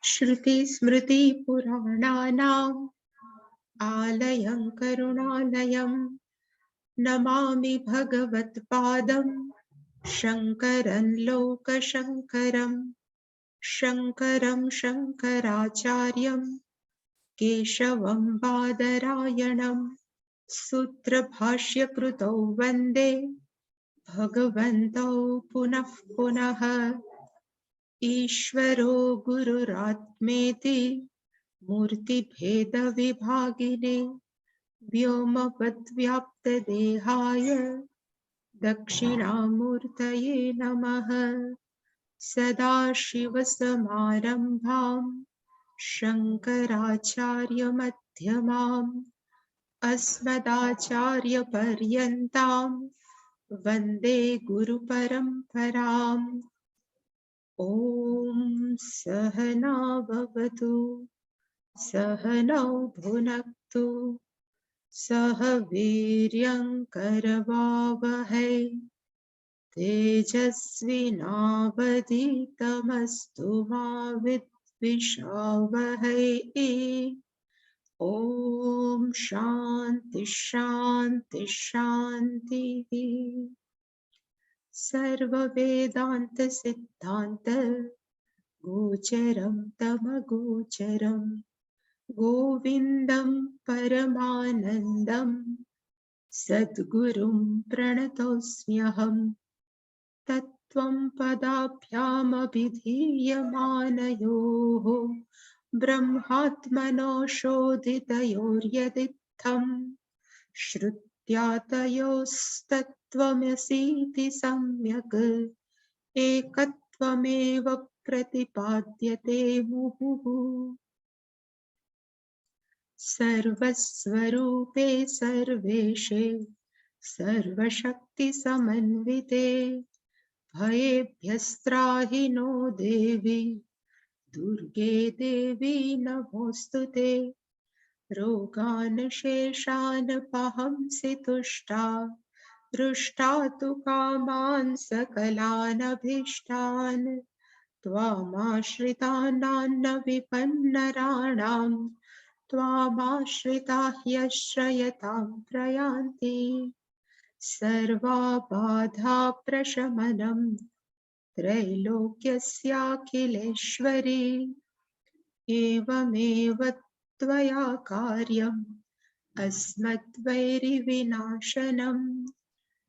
श्रुतिस्मृतिपुराणानाम् आलयं करुणालयं नमामि भगवत्पादं शङ्करं लोकशङ्करं शङ्करं शङ्कराचार्यं केशवं बादरायणं सूत्रभाष्यकृतौ वन्दे भगवन्तौ पुनः पुनः। ईश्वरो गुरुरात्मेति मूर्तिभेदविभागिने व्योमवद्व्याप्तदेहाय दक्षिणामूर्तये नमः। सदाशिवसमारम्भां शङ्कराचार्यमध्यमाम् अस्मदाचार्यपर्यन्तां वन्दे गुरुपरम्पराम्। ॐ सहना भवतु सहनौ भुनक्तु सह वीर्यङ्करवावहै तेजस्विनावधीतमस्तु मा विद्विषावहै। ॐ शान्ति शान्ति शान्तिः। सर्ववेदान्तसिद्धान्त गोचरं तमगोचरं गोविन्दं परमानन्दं सद्गुरुं प्रणतोऽस्म्यहं। तत्त्वं पदाभ्यामभिधीयमानयोः ब्रह्मात्मनो शोधितयोर्यदित्थं श्रुत्या तयोस्तत्त्वमसीति सम्यक् एकत्वमेव प्रतिपाद्यते मुहुः। सर्वस्वरूपे सर्वेशे सर्वशक्तिसमन्विते भयेभ्यस्त्राहि नो देवी दुर्गे देवी नमोऽस्तुते। रोगान् शेषान् पहंसि तुष्टा दृष्टा तु कामान् सकलानभीष्टान् त्वामाश्रितानान्न विपन्नराणां त्वामाश्रिताः ह्यश्रयतां प्रयान्ति। सर्वाबाधा प्रशमनं त्रैलोक्यस्याखिलेश्वरी एवमेव त्वया कार्यम् अस्मद्वैरिविनाशनम्।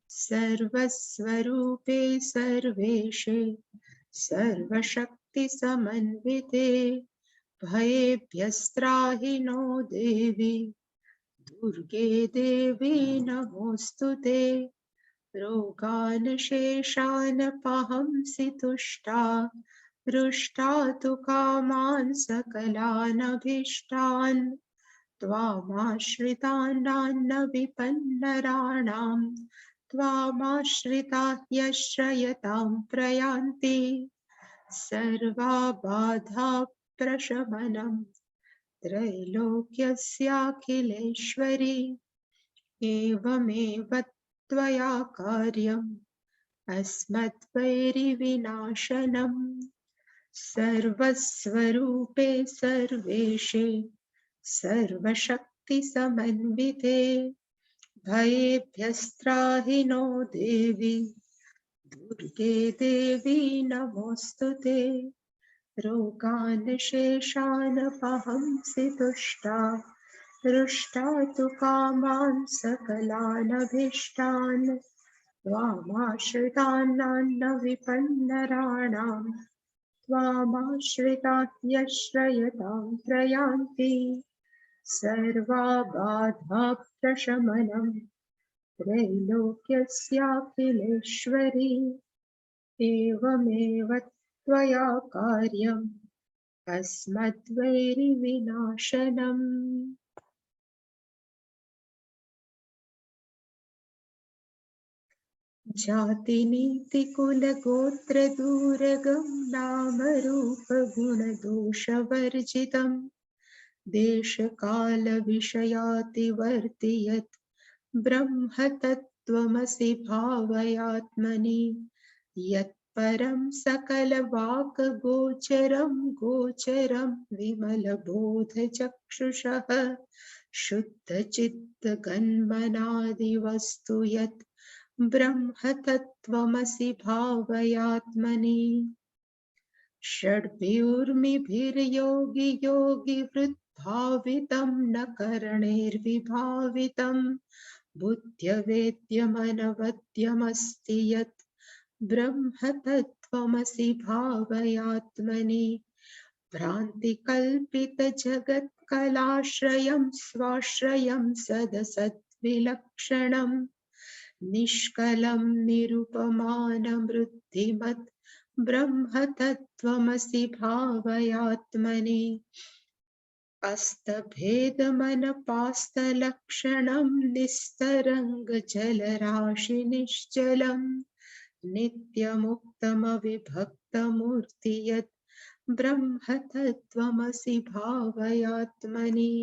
सर्वस्वरूपे सर्वेशे सर्वशक्तिसमन्विते भयेभ्यस्त्राहि नो देवी दुर्गे देवी नमोऽस्तुते। रोगान् शेषान् पहंसि तुष्टा दृष्टा तु कामान् सकलानभीष्टान् त्वामाश्रितानान्न विपन्नराणां त्वामाश्रिताः ह्यश्रयतां प्रयान्ति। सर्वाबाधा प्रशमनं त्रैलोक्यस्याखिलेश्वरी एवमेव त्वया कार्यम् अस्मद्वैरिविनाशनम्। सर्वस्वरूपे सर्वेशे सर्वशक्तिसमन्विते भयेभ्यस्त्राहि नो देवी दुर्गे देवी नमोऽस्तुते। रोगान् शेषान् पहंसि तुष्टा दृष्टा तु कामान् सकलानभीष्टान् त्वामाश्रितानान्न विपन्नराणां त्वामाश्रिताः ह्यश्रयतां प्रयान्ति। सर्वाबाधा प्रशमनं त्रैलोक्यस्याखिलेश्वरी एवमेव त्वया कार्यम् अस्मद्वैरिविनाशनम्। जातिनीतिकुलगोत्रदूरगं नामरूपगुणदोषवर्जितं देशकालविषयातिवर्ति यत् ब्रह्म तत्त्वमसि भावयात्मनि। यत् परम सकल वाक गोचरम गोचरम विमल बोध चक्षुषः शुद्ध चित्त गन्मनादि वस्तु यत् ब्रह्म तत्त्वमसि भावयात्मनि षड्भिर्मिभिर्योगि योगि वृद्भावितं न करणैर्विभावितं बुद्ध्यवेद्यमनवद्यमस्ति यत् ब्रह्म तत्त्वमसि भावयात्मनि भ्रान्तिकल्पितजगत्कलाश्रयं स्वाश्रयं सदसद्विलक्षणं निष्कलं निरुपमानमृद्धिमत् ब्रह्म तत्त्वमसि भावयात्मनि अस्तभेदमनपास्तलक्षणं निस्तरङ्गजलराशिनिश्चलं नित्यमुक्तमविभक्तमूर्ति यत् ब्रह्म तत्त्वमसि भावयात्मनि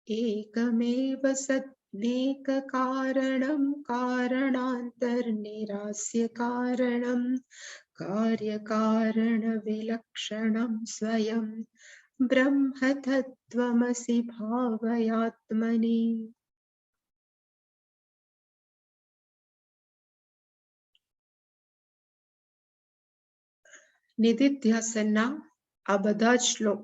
एकमेव सत्नेककारणं कारणान्तर्निरास्य कारणं कार्यकारणविलक्षणं स्वयं ब्रह्म तत्त्वमसि भावयात्मनि નિધિધ્યાસનના આ બધા જ શ્લોક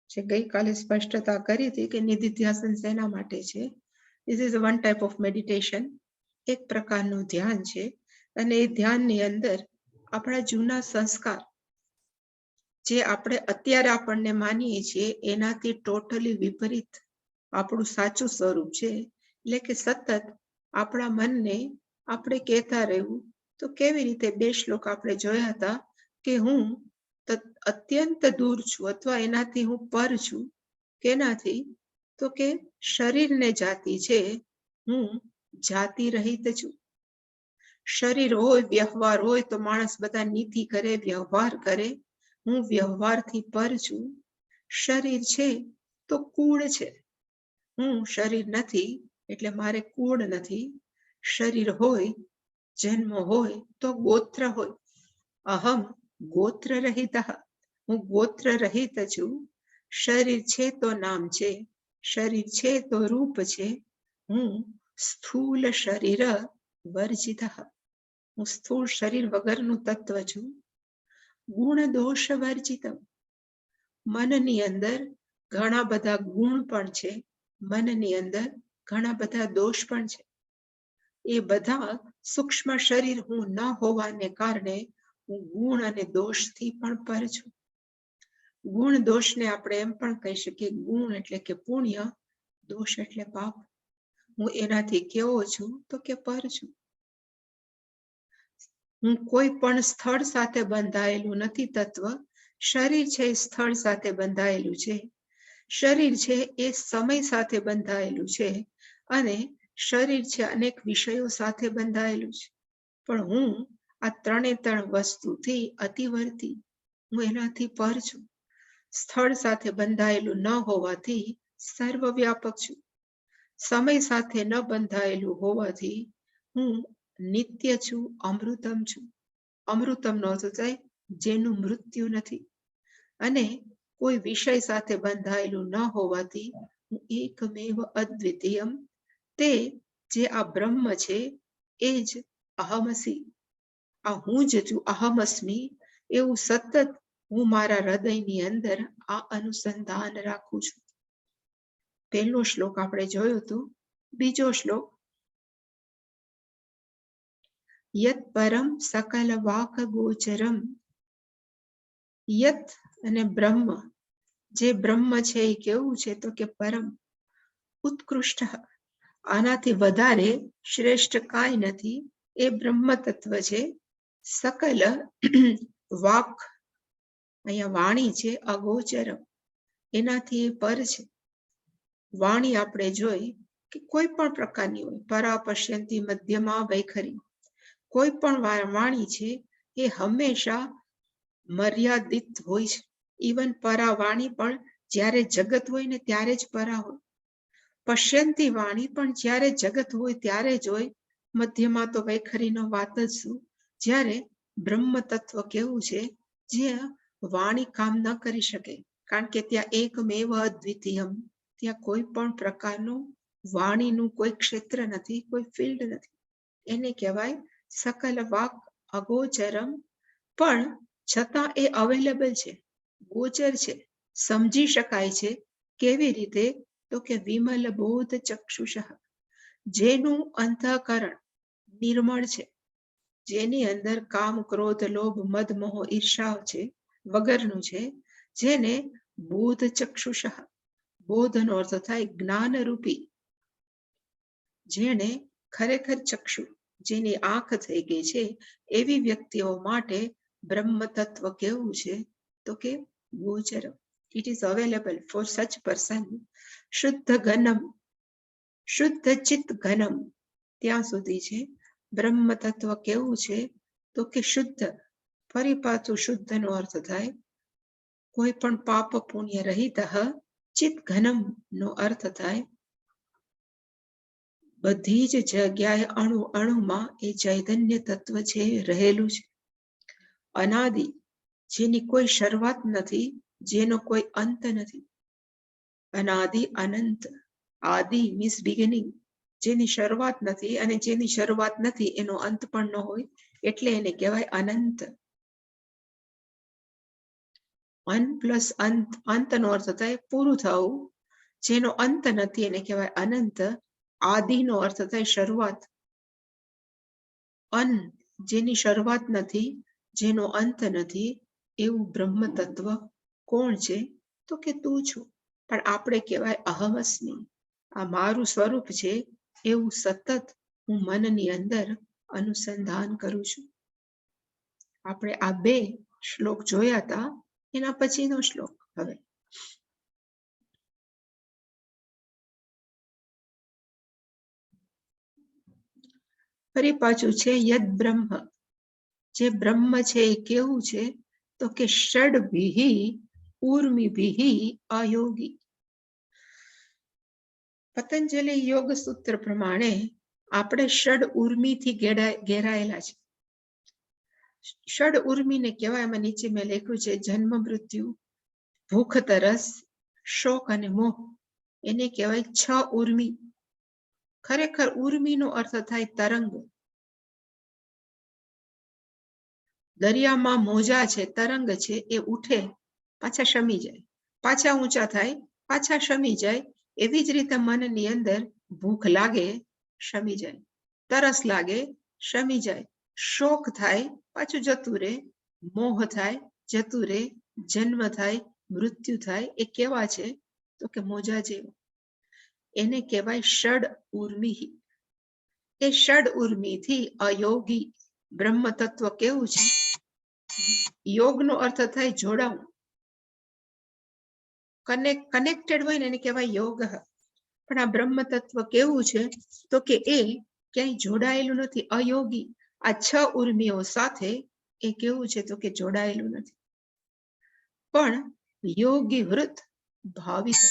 જે ગઈકાલે સ્પષ્ટતા કરી હતી કે નિધિધ્યાસન શેના માટે છે. This is one type of meditation. એક પ્રકારનું ધ્યાન છે અને એ ધ્યાનની અંદર આપણા જૂના સંસ્કાર જે આપણે અત્યારે આપણને માનીએ છીએ એનાથી ટોટલી વિપરીત આપણું સાચું સ્વરૂપ છે. એટલે કે સતત આપણા મનને આપણે કહેતા રહેવું. તો કેવી રીતે બે શ્લોક આપણે જોયા હતા કે હું અત્યંત દૂર છું અથવા એનાથી હું પર છું. કેનાથી? તો કે શરીરને જાતિ છે, હું જાતિ રહિત છું. શરીર હોય, વ્યવહાર હોય તો માણસ બધા નીતિ કરે, વ્યવહાર કરે. હું વ્યવહારથી પર છું. શરીર છે તો કુળ છે. હું શરીર નથી એટલે મારે કુળ નથી. શરીર હોય, જન્મ હોય તો ગોત્ર હોય. અહમ ગોત્ર રહિત, હું ગોત્ર રહિત છું. શરીર છે તો નામ છે, શરીર છે તો રૂપ છે. હું સ્થૂલ શરીર વર્જિત, હું સ્થૂળ શરીર વગરનું તત્વ છું. ગુણ દોષ વર્જિત, મનની અંદર ઘણા બધા ગુણ પણ છે, મનની અંદર ઘણા બધા દોષ પણ છે. એ બધા સૂક્ષ્મ શરીર હું ન હોવાને કારણે હું ગુણ અને દોષથી પણ પર છું. ગુણ દોષને આપણે એમ પણ કહી શકીએ, ગુણ એટલે કે પુણ્ય, દોષ એટલે પાપ. હું એનાથી કેવો છું? તો કે પર છું. હું કોઈ પણ સ્થળ સાથે બંધાયેલું નથી તત્વ. શરીર છે એ સ્થળ સાથે બંધાયેલું છે. શરીર છે એ સમય સાથે બંધાયેલું છે અને શરીર છે અનેક વિષયો સાથે બંધાયેલું છે. પણ હું આ ત્રણે ત્રણ વસ્તુથી અતિવર્તી, હું એનાથી પર છું. સ્થળ સાથે બંધાયેલું ન હોવાથી સર્વવ્યાપક છું. સમય સાથે ન બંધાયેલું હોવાથી હું નિત્ય છું, અમૃતમ છું. અમૃતમનો અર્થ થાય જેનું મૃત્યુ નથી. અને કોઈ વિષય સાથે બંધાયેલું ન હોવાથી હું એકમેવ અદ્વિતીયમ, તે જે આ બ્રહ્મ છે એ જ અહમસી, આ હું જ છું, અહમસ્મી, એવું સતત હું મારા હૃદયની અંદર આ અનુસંધાન રાખું છું. પહેલો શ્લોક આપણે જોયો હતો. બીજો શ્લોક, યત પરમ સકલ વાક ગોચરમ. યત અને બ્રહ્મ, જે બ્રહ્મ છે એ કેવું છે? તો કે પરમ, ઉત્કૃષ્ટ, આનાથી વધારે શ્રેષ્ઠ કાંઈ નથી. એ બ્રહ્મ તત્વ છે. સકલ વાક, અહીંયા વાણી છે, અગોચરમ, એનાથી એ પર છે. વાણી આપણે જોઈ કે કોઈ પણ પ્રકારની હોય, પરા પશ્યંતી મધ્યમાં વૈખરી, કોઈ પણ વાણી છે એ હંમેશા મર્યાદિત હોય છે. ઇવન પરા વાણી પણ જ્યારે જગત હોય ને ત્યારે જ પરા હોય. પશ્યંતી વાણી પણ જ્યારે જગત હોય ત્યારે જ હોય. મધ્યમાં તો વૈખરીનો વાત જ શું, જ્યારે બ્રહ્મ તત્વ કેવું છે, જે વાણી કામ ન કરી શકે, કારણ કે ત્યાં એકમેવ અદ્વિતીયમ, ત્યાં કોઈ પણ પ્રકારનું વાણીનું કોઈ ક્ષેત્ર નથી, કોઈ ફિલ્ડ નથી. એને કહેવાય સકલ વાક અગોચરમ, પણ છતાં એ અવેલેબલ છે, ગોચર છે, સમજી શકાય છે. કેવી રીતે? તો કે વિમલ બોધ ચક્ષુષ, જેનું અંતઃકરણ નિર્મળ છે, જેની અંદર કામ ક્રોધ લોભ મદ મોહ ઈર્ષા છે વગરનું છે, જેને બોધ ચક્ષુષ, બોધનો અર્થ થાય જ્ઞાન રૂપી, જેને ખરેખર ચક્ષુ, જેની આંખ થઈ ગઈ છે, એવી વ્યક્તિઓ માટે બ્રહ્મ તત્વ કેવું છે? તો કે ગોચર. It is available for such person. શુદ્ધ ઘનમ, શુદ્ધ ચિત્ત ઘનમ, ત્યાં સુધી છે. બ્રહ્મ તત્વ કેવું છે? તો કે શુદ્ધ. ફરી પાછું શુદ્ધ નો અર્થ થાય કોઈ પણ પાપ પુણ્ય રહિત. ચિત્ત ઘનમ નો અર્થ થાય બધી જ જગ્યાએ અણુ અણુમાં એ ચૈતન્ય તત્વ છે, રહેલું છે. અનાદિ, જેની કોઈ શરૂઆત નથી, જેનો કોઈ અંત નથી. અનાદિ અનંત, આદિ મીન્સ બિગિનિંગ, જેની શરૂઆત નથી અને જેની શરૂઆત નથી એનો અંત પણ ન હોય, એટલે એને કહેવાય અનંત. અન પ્લસ અંત, અંતનો અર્થ થાય પૂરું થવું, જેનો અંત નથી એને કહેવાય અનંત. આદિનો અર્થ થાય શરૂઆત. અન, જેની શરૂઆત નથી, જેનો અંત નથી, એવું બ્રહ્મ તત્વ કોણ છે? તો કે તું છું. પણ આપણે કહેવાય અહમસ્મિ, આ મારું સ્વરૂપ છે, એવું સતત હું મનની અંદર અનુસંધાન કરું છું. આપણે આ બે શ્લોક જોયા હતા, એના પછીનો શ્લોક હવે. ફરી પાછું છે યદ બ્રહ્મ, જે બ્રહ્મ છે એ કેવું છે? તો કે ષડભિઃ ઉર્મિભિઃ અયોગી. પતંજલિ યોગ સૂત્ર પ્રમાણે આપણે ષડ ઉર્મિથી ઘેરાયેલા છે. ષડ ઉર્મિને કહેવાય, એમાં નીચે મેં લખ્યું છે જન્મ મૃત્યુ, ભૂખ તરસ, શોક અને મોહ, એને કહેવાય છ ઉર્મિ. ખરેખર ઉર્મિનો અર્થ થાય તરંગ. દરિયામાં મોજા છે, તરંગ છે, એ ઉઠે પાછા શમી જાય, પાછા ઊંચા થાય, પાછા શમી જાય. એવી જ રીતે મનની અંદર ભૂખ લાગે, શમી જાય, તરસ લાગે, શમી જાય, શોક થાય, પાછું જતું રહે, મોહ થાય, જતું રહે, જન્મ થાય, મૃત્યુ થાય. એ કેવા છે? તો કે મોજા જેવા. એને કહેવાય ષડ ઉર્મિ. એ ષડ ઉર્મિથી અયોગી બ્રહ્મ તત્વ કેવું છે? યોગનો અર્થ થાય જોડાવું, કનેક્ટેડ હોય ને એને કહેવાય યોગ. પણ આ બ્રહ્મ તત્વ કેવું છે? તો કે એ ક્યાંય જોડાયેલું નથી, અયોગી. આ છ ઉર્મિઓ સાથે એ કેવું છે? તો કે જોડાયેલું નથી, પણ યોગી વૃત ભાવિત.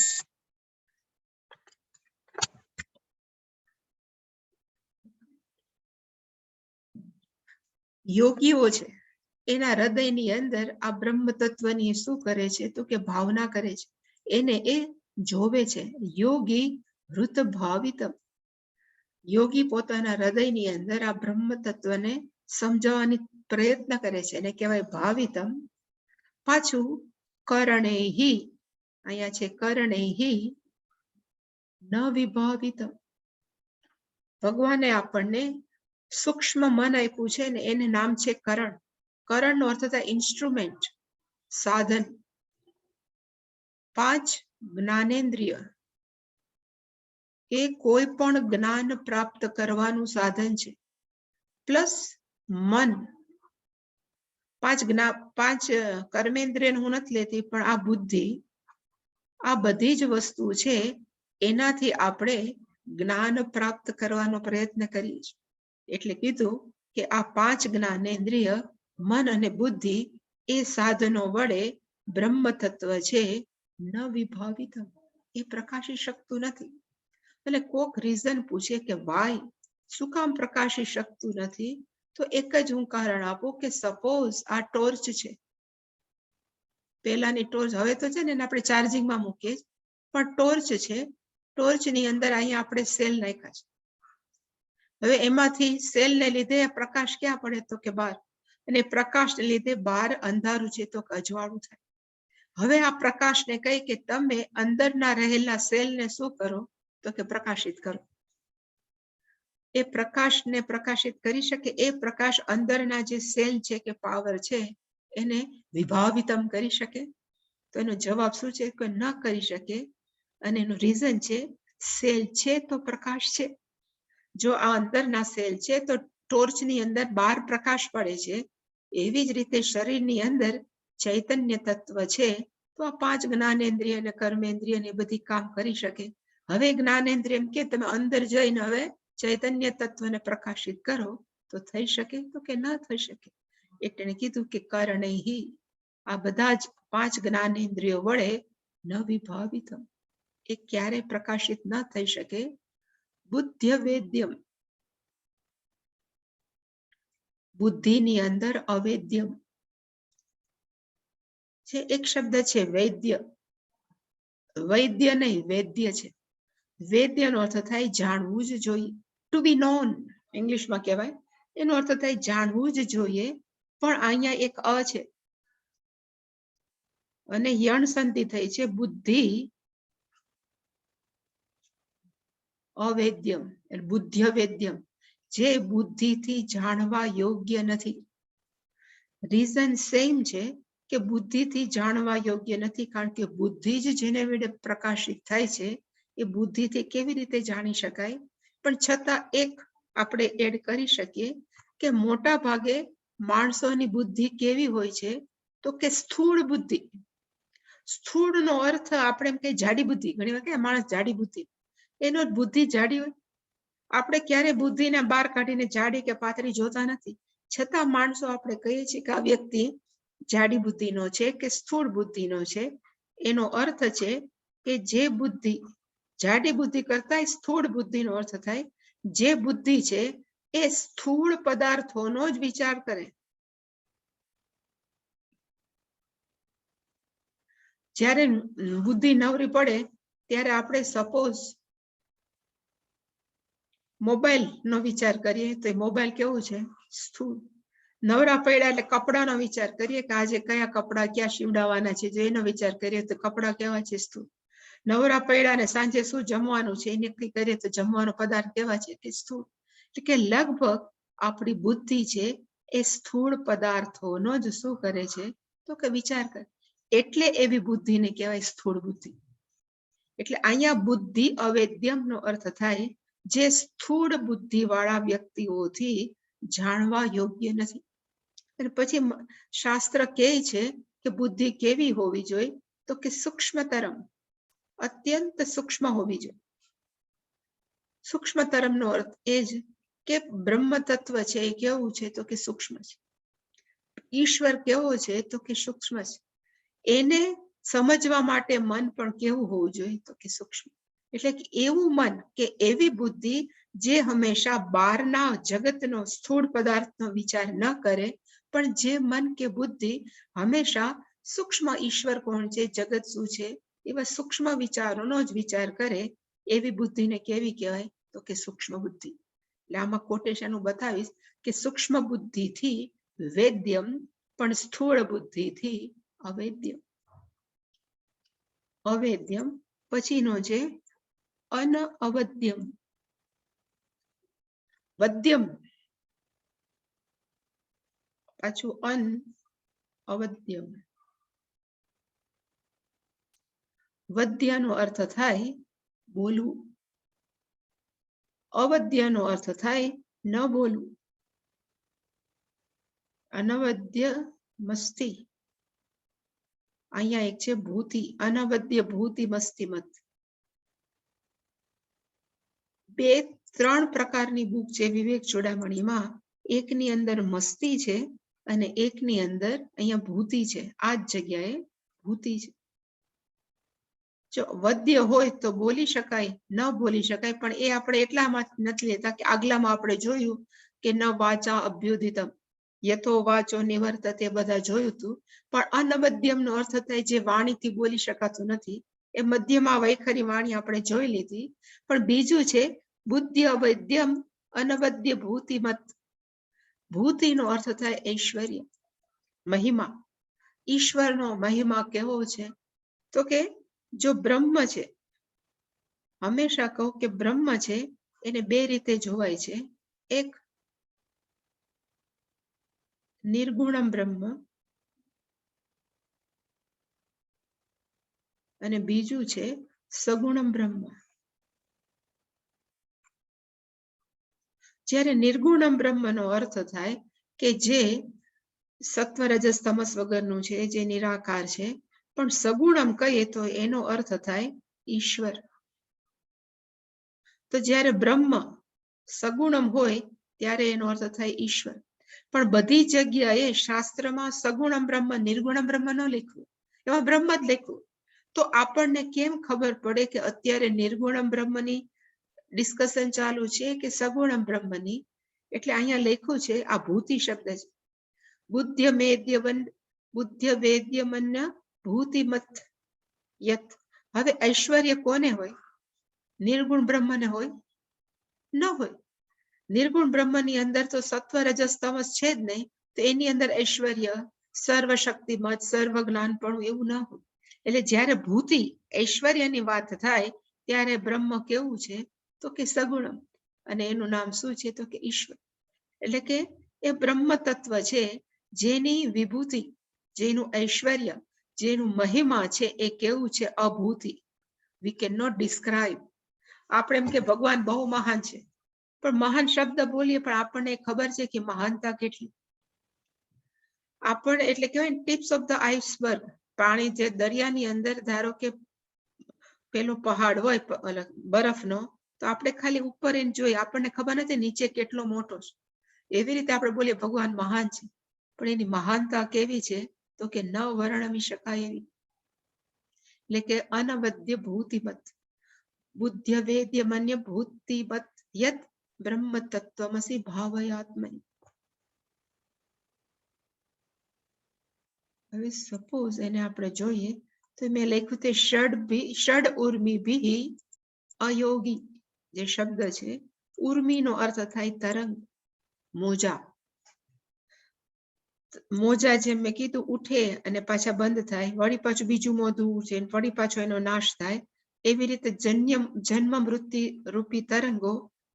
યોગીઓ છે, એના હૃદયની અંદર આ બ્રહ્મ તત્વની શું કરે છે? તો કે ભાવના કરે છે, એને એ જોવે છે. યોગી વૃત ભાવિતમ, યોગી પોતાના હૃદયની અંદર આ બ્રહ્મ તત્વને સમજાવવાની પ્રયત્ન કરે છે, એને કહેવાય ભાવિતમ. પાછું કરણેહિ, અહીંયા છે કરણેહિ ન વિભાવિતમ. ભગવાને આપણને સૂક્ષ્મ મન આપ્યું છે ને, એને નામ છે કરણ. કરણનો અર્થ થાય ઇન્સ્ટ્રુમેન્ટ, સાધન. 5 જ્ઞાનેન્દ્રિય, એ કોઈ પણ જ્ઞાન પ્રાપ્ત કરવાનું સાધન છે. પ્લસ મન, 5 કર્મેન્દ્રિય હું નથી લેતી, પણ આ બુદ્ધિ, આ બધી જ વસ્તુ છે, એનાથી આપણે જ્ઞાન પ્રાપ્ત કરવાનો પ્રયત્ન કરીએ છીએ. એટલે કીધું કે આ 5 જ્ઞાનેન્દ્રિય, મન અને બુદ્ધિ, એ સાધનો વડે બ્રહ્મ તત્વ છે ન વિભાવિત, એ પ્રકાશી શકતું નથી. એટલે કોક રીઝન પૂછે કે વાય, શું કામ પ્રકાશી શકતું નથી? તો એક જ હું કારણ આપું કે સપોઝ આ ટોર્ચ છે, પેલાની ટોર્ચ હવે તો છે ને એને આપણે ચાર્જિંગમાં મૂકીએ, પણ ટોર્ચ છે, ટોર્ચની અંદર અહીંયા આપણે સેલ નાખ્યા છે. હવે એમાંથી સેલને લીધે પ્રકાશ ક્યાં પડે તો કે બહાર, અને પ્રકાશને લીધે બહાર અંધારું છે તો અજવાળું થાય. હવે આ પ્રકાશને કહી કે તમે અંદરના રહેલા સેલને શું કરો તો કે પ્રકાશિત કરો. એ પ્રકાશને પ્રકાશિત કરી શકે, એ પ્રકાશ અંદરના જે સેલ છે કે પાવર છે એને વિભાવિતમ કરી શકે? તો એનો જવાબ શું છે કે ન કરી શકે. અને એનું રીઝન છે સેલ છે તો પ્રકાશ છે. જો આ અંદરના સેલ છે તો ટોર્ચની અંદર બહાર પ્રકાશ પડે છે, એવી જ રીતે શરીરની અંદર ચૈતન્ય તત્વ છે તો આ 5 જ્ઞાનેન્દ્રિય અને કર્મેન્દ્રિય ને બધી કામ કરી શકે. હવે જ્ઞાનેન્દ્રિય એમ કે તમે અંદર જઈને હવે ચૈતન્ય તત્વને પ્રકાશિત કરો તો થઈ શકે તો કે ન થઈ શકે. એટલે કીધું કે કરણૈહિ, આ બધા જ 5 જ્ઞાનેન્દ્રિયો વડે ન વિભાવિતમ, એ ક્યારે પ્રકાશિત ન થઈ શકે. બુદ્ધ્ય વેદ્યમ, બુદ્ધિની અંદર અવેદ્યમ છે. એક શબ્દ છે વૈદ્ય, વૈદ્ય નહીં વેદ્ય છે. વેદ્યનો અર્થ થાય જાણવું જ જોઈએ, ટુ બી નોન ઇંગ્લિશમાં કહેવાય. એનો અર્થ થાય જાણવું જ જોઈએ, પણ અહીંયા એક અ છે અને યણ સંધિ થઈ છે. બુદ્ધિ અવેદ્યમ, બુદ્ધ્ય વેદ્યમ, જે બુદ્ધિથી જાણવા યોગ્ય નથી. રીઝન સેમ છે કે બુદ્ધિથી જાણવા યોગ્ય નથી, કારણ કે બુદ્ધિ જ જેને વડે પ્રકાશિત થાય છે, એ બુદ્ધિથી કેવી રીતે જાણી શકાય. પણ છતાં એક આપણે એડ કરી શકીએ કે મોટા ભાગે માણસોની બુદ્ધિ કેવી હોય છે તો કે સ્થૂળ બુદ્ધિ. સ્થૂળનો અર્થ આપણે એમ કે જાડી બુદ્ધિ, ઘણી વાર કે માણસ જાડી બુદ્ધિ, એનો બુદ્ધિ જાડી હોય. આપણે ક્યારે બુદ્ધિને બહાર કાઢીને જાડી કે પાતળી જોતા નથી, છતાં માણસો આપણે કહીએ છીએ કે આ વ્યક્તિ જાડી બુદ્ધિનો છે કે સ્થૂળ બુદ્ધિનો છે. એનો અર્થ છે કે જે બુદ્ધિ જાડી બુદ્ધિ કરતા સ્થૂળ બુદ્ધિનો અર્થ થાય. જે બુદ્ધિ છે એ સ્થૂળ પદાર્થોનો જ વિચાર કરે. જ્યારે બુદ્ધિ નવરી પડે ત્યારે આપણે સપોઝ મોબાઈલ નો વિચાર કરીએ તો મોબાઈલ કેવું છે સ્થૂળ. નવરા પડ્યા એટલે કપડાનો વિચાર કરીએ કે આજે કયા કપડા ક્યાં સીવડાવવાના છે, જો એનો વિચાર કરીએ તો કપડા કેવા છે સ્થૂળ. નવરા પડ્યા અને સાંજે શું જમવાનું છે એ નક્કી કરીએ તો જમવાનો પદાર્થ કેવા છે કે સ્થૂળ. એટલે કે લગભગ આપણી બુદ્ધિ છે એ સ્થૂળ પદાર્થોનો જ શું કરે છે તો કે વિચાર કરે. એટલે એવી બુદ્ધિને કહેવાય સ્થૂળ બુદ્ધિ. એટલે અહીંયા બુદ્ધિ અવેદ્યમ નો અર્થ થાય જે સ્થૂળ બુદ્ધિ વાળા વ્યક્તિઓથી જાણવા યોગ્ય નથી. અને પછી શાસ્ત્ર કહે છે કે બુદ્ધિ કેવી હોવી જોઈએ તો કે સૂક્ષ્મતરમ, અત્યંત સૂક્ષ્મ હોવી જોઈએ. સૂક્ષ્મતરમનો અર્થ એ જ કે બ્રહ્મ તત્વ છે એ કેવું છે તો કે સૂક્ષ્મ છે. ઈશ્વર કેવો છે તો કે સૂક્ષ્મ છે. એને સમજવા માટે મન પણ કેવું હોવું જોઈએ તો કે સૂક્ષ્મ. એટલે કે એવું મન કે એવી બુદ્ધિ જે હંમેશા બહારના જગતનો સ્થૂળ પદાર્થનો વિચાર ન કરે, પણ જે મન કે બુદ્ધિ હંમેશા સૂક્ષ્મ ઈશ્વર કોણ છે, જગત શું છે, એવા સૂક્ષ્મ વિચારોનો જ વિચાર કરે, એવી બુદ્ધિને કેવી કહેવાય તો કે સૂક્ષ્મ બુદ્ધિ. એટલે આમાં કોટેશન હું બતાવીશ કે સૂક્ષ્મ બુદ્ધિથી વેદ્યમ, પણ સ્થૂળ બુદ્ધિથી અવેદ્યમ. અવેદ્યમ પછીનો છે અનઅવદ્યમ. વદ્યમ પાછું અન અવદ્યમ. વદ્યનો અર્થ થાય બોલવું, અવદ્યનો અર્થ થાય ન બોલવું. અનવદ્ય મસ્તી, અહીંયા એક છે ભૂતિ, અનવદ્ય ભૂતિ મસ્તી મત. 2-3 પ્રકારની બુક છે વિવેક ચૂડામણીમાં. એકની અંદર મસ્તી છે અને એકની અંદર અહીંયા ભૂતિ છે. આ જ જગ્યાએ ભૂતિ છે. જો વદ્ય હોય તો બોલી શકાય, ન બોલી શકાય, પણ એ આપણે એટલામાં નથી લેતા કે આગલામાં આપણે જોયું કે ન વાચા અભ્યુદિતમ યથો વાચો નિવર્તતે બધા જોયું હતું, પણ અનવદ્યમ નો અર્થ થાય જે વાણીથી બોલી શકાતું નથી. એ મધ્યમાં વૈખરી વાણી આપણે જોઈ લીધી. પણ બીજું છે બુદ્ધિ અવૈદ્યમ અનવદ્ય ભૂતિમત. ભૂતિનો અર્થ થાય ઐશ્વર્ય, મહિમા. ઈશ્વરનો મહિમા કેવો છે? તો કે જો બ્રહ્મ છે, હંમેશા કહું કે બ્રહ્મ છે એને બે રીતે જોવાય છે. એક નિર્ગુણમ બ્રહ્મ અને બીજું છે સગુણમ બ્રહ્મ. જ્યારે નિર્ગુણમ બ્રહ્મનો અર્થ થાય કે જે સત્વ રજસ તમસ વગરનું છે, જે નિરાકાર છે. પણ સગુણમ કહીએ તો એનો અર્થ થાય ઈશ્વર. તો જ્યારે બ્રહ્મ સગુણમ હોય ત્યારે એનો અર્થ થાય ઈશ્વર. પણ બધી જગ્યાએ શાસ્ત્રમાં સગુણમ બ્રહ્મ નિર્ગુણમ બ્રહ્મ ન લખ્યું, એમાં બ્રહ્મ જ લખ્યું. તો આપણને કેમ ખબર પડે કે અત્યારે નિર્ગુણમ બ્રહ્મની ડિસ્કશન ચાલુ છે કે સગુણમ બ્રહ્મની? એટલે અહીંયા લખ્યું છે, આ ભૂતિ શબ્દ છે. બુદ્ધ્ય વેદ્યમન્ય ભૂતિમત યત. હવે ઐશ્વર્ય કોને હોય? નિર્ગુણ બ્રહ્મને હોય? ન હોય. નિર્ગુણ બ્રહ્મની અંદર તો સત્વ રજસ તમસ છે જ નહીં, તો એની અંદર ઐશ્વર્ય, સર્વશક્તિમત, સર્વ જ્ઞાનપણું એવું ન હોય. એટલે જ્યારે ભૂતિ ઐશ્વર્યની વાત થાય ત્યારે બ્રહ્મ કેવું છે? તો કે સગુણમ. અને એનું નામ શું છે? તો કે ઈશ્વર. એટલે કે એ બ્રહ્મ તત્વ છે જેની વિભૂતિ, જેનું ઐશ્વર્ય, જેનું મહિમા છે એ કેવું છે? અભૂતિ. We can not describe. આપણે એમ કે ભગવાન બહુ મહાન છે, પણ મહાન શબ્દ બોલીએ પણ આપણને ખબર છે કે મહાનતા કેટલી. આપણે એટલે કહેવાય ને ટિપ્સ ઓફ ધ આઈસબર્ગ. પાણી જે દરિયાની અંદર ધારો કે પેલો પહાડ હોય બરફનો, તો આપણે ખાલી ઉપર એને જોઈએ, આપણને ખબર નથી નીચે કેટલો મોટો છે. એવી રીતે આપણે બોલીએ ભગવાન મહાન છે, પણ એની મહાનતા કેવી છે? તો કે ન વર્ણવી શકાય એવી. એટલે કે અનવદ્ય ભૂતિમત. બુદ્ધ્ય વેદ્ય મન્ય ભૂતિમત યત બ્રહ્મ તત્વમસી ભાવયાત્મની. હવે સપોઝ એને આપણે જોઈએ તો મેં લખ્યું તે ષડ ઉર્મી ભી અયોગી. જે શબ્દ છે ઉર્મીનો અર્થ થાય તરંગ, મોજા. મોજા જેમ મેં કીધું ઉઠે અને પાછા બંધ થાય, વળી પાછું બીજું મોઢું ઉઠે, વળી પાછો એનો નાશ થાય. એવી રીતે જન્મ મૃત્યુ રૂપી તરંગો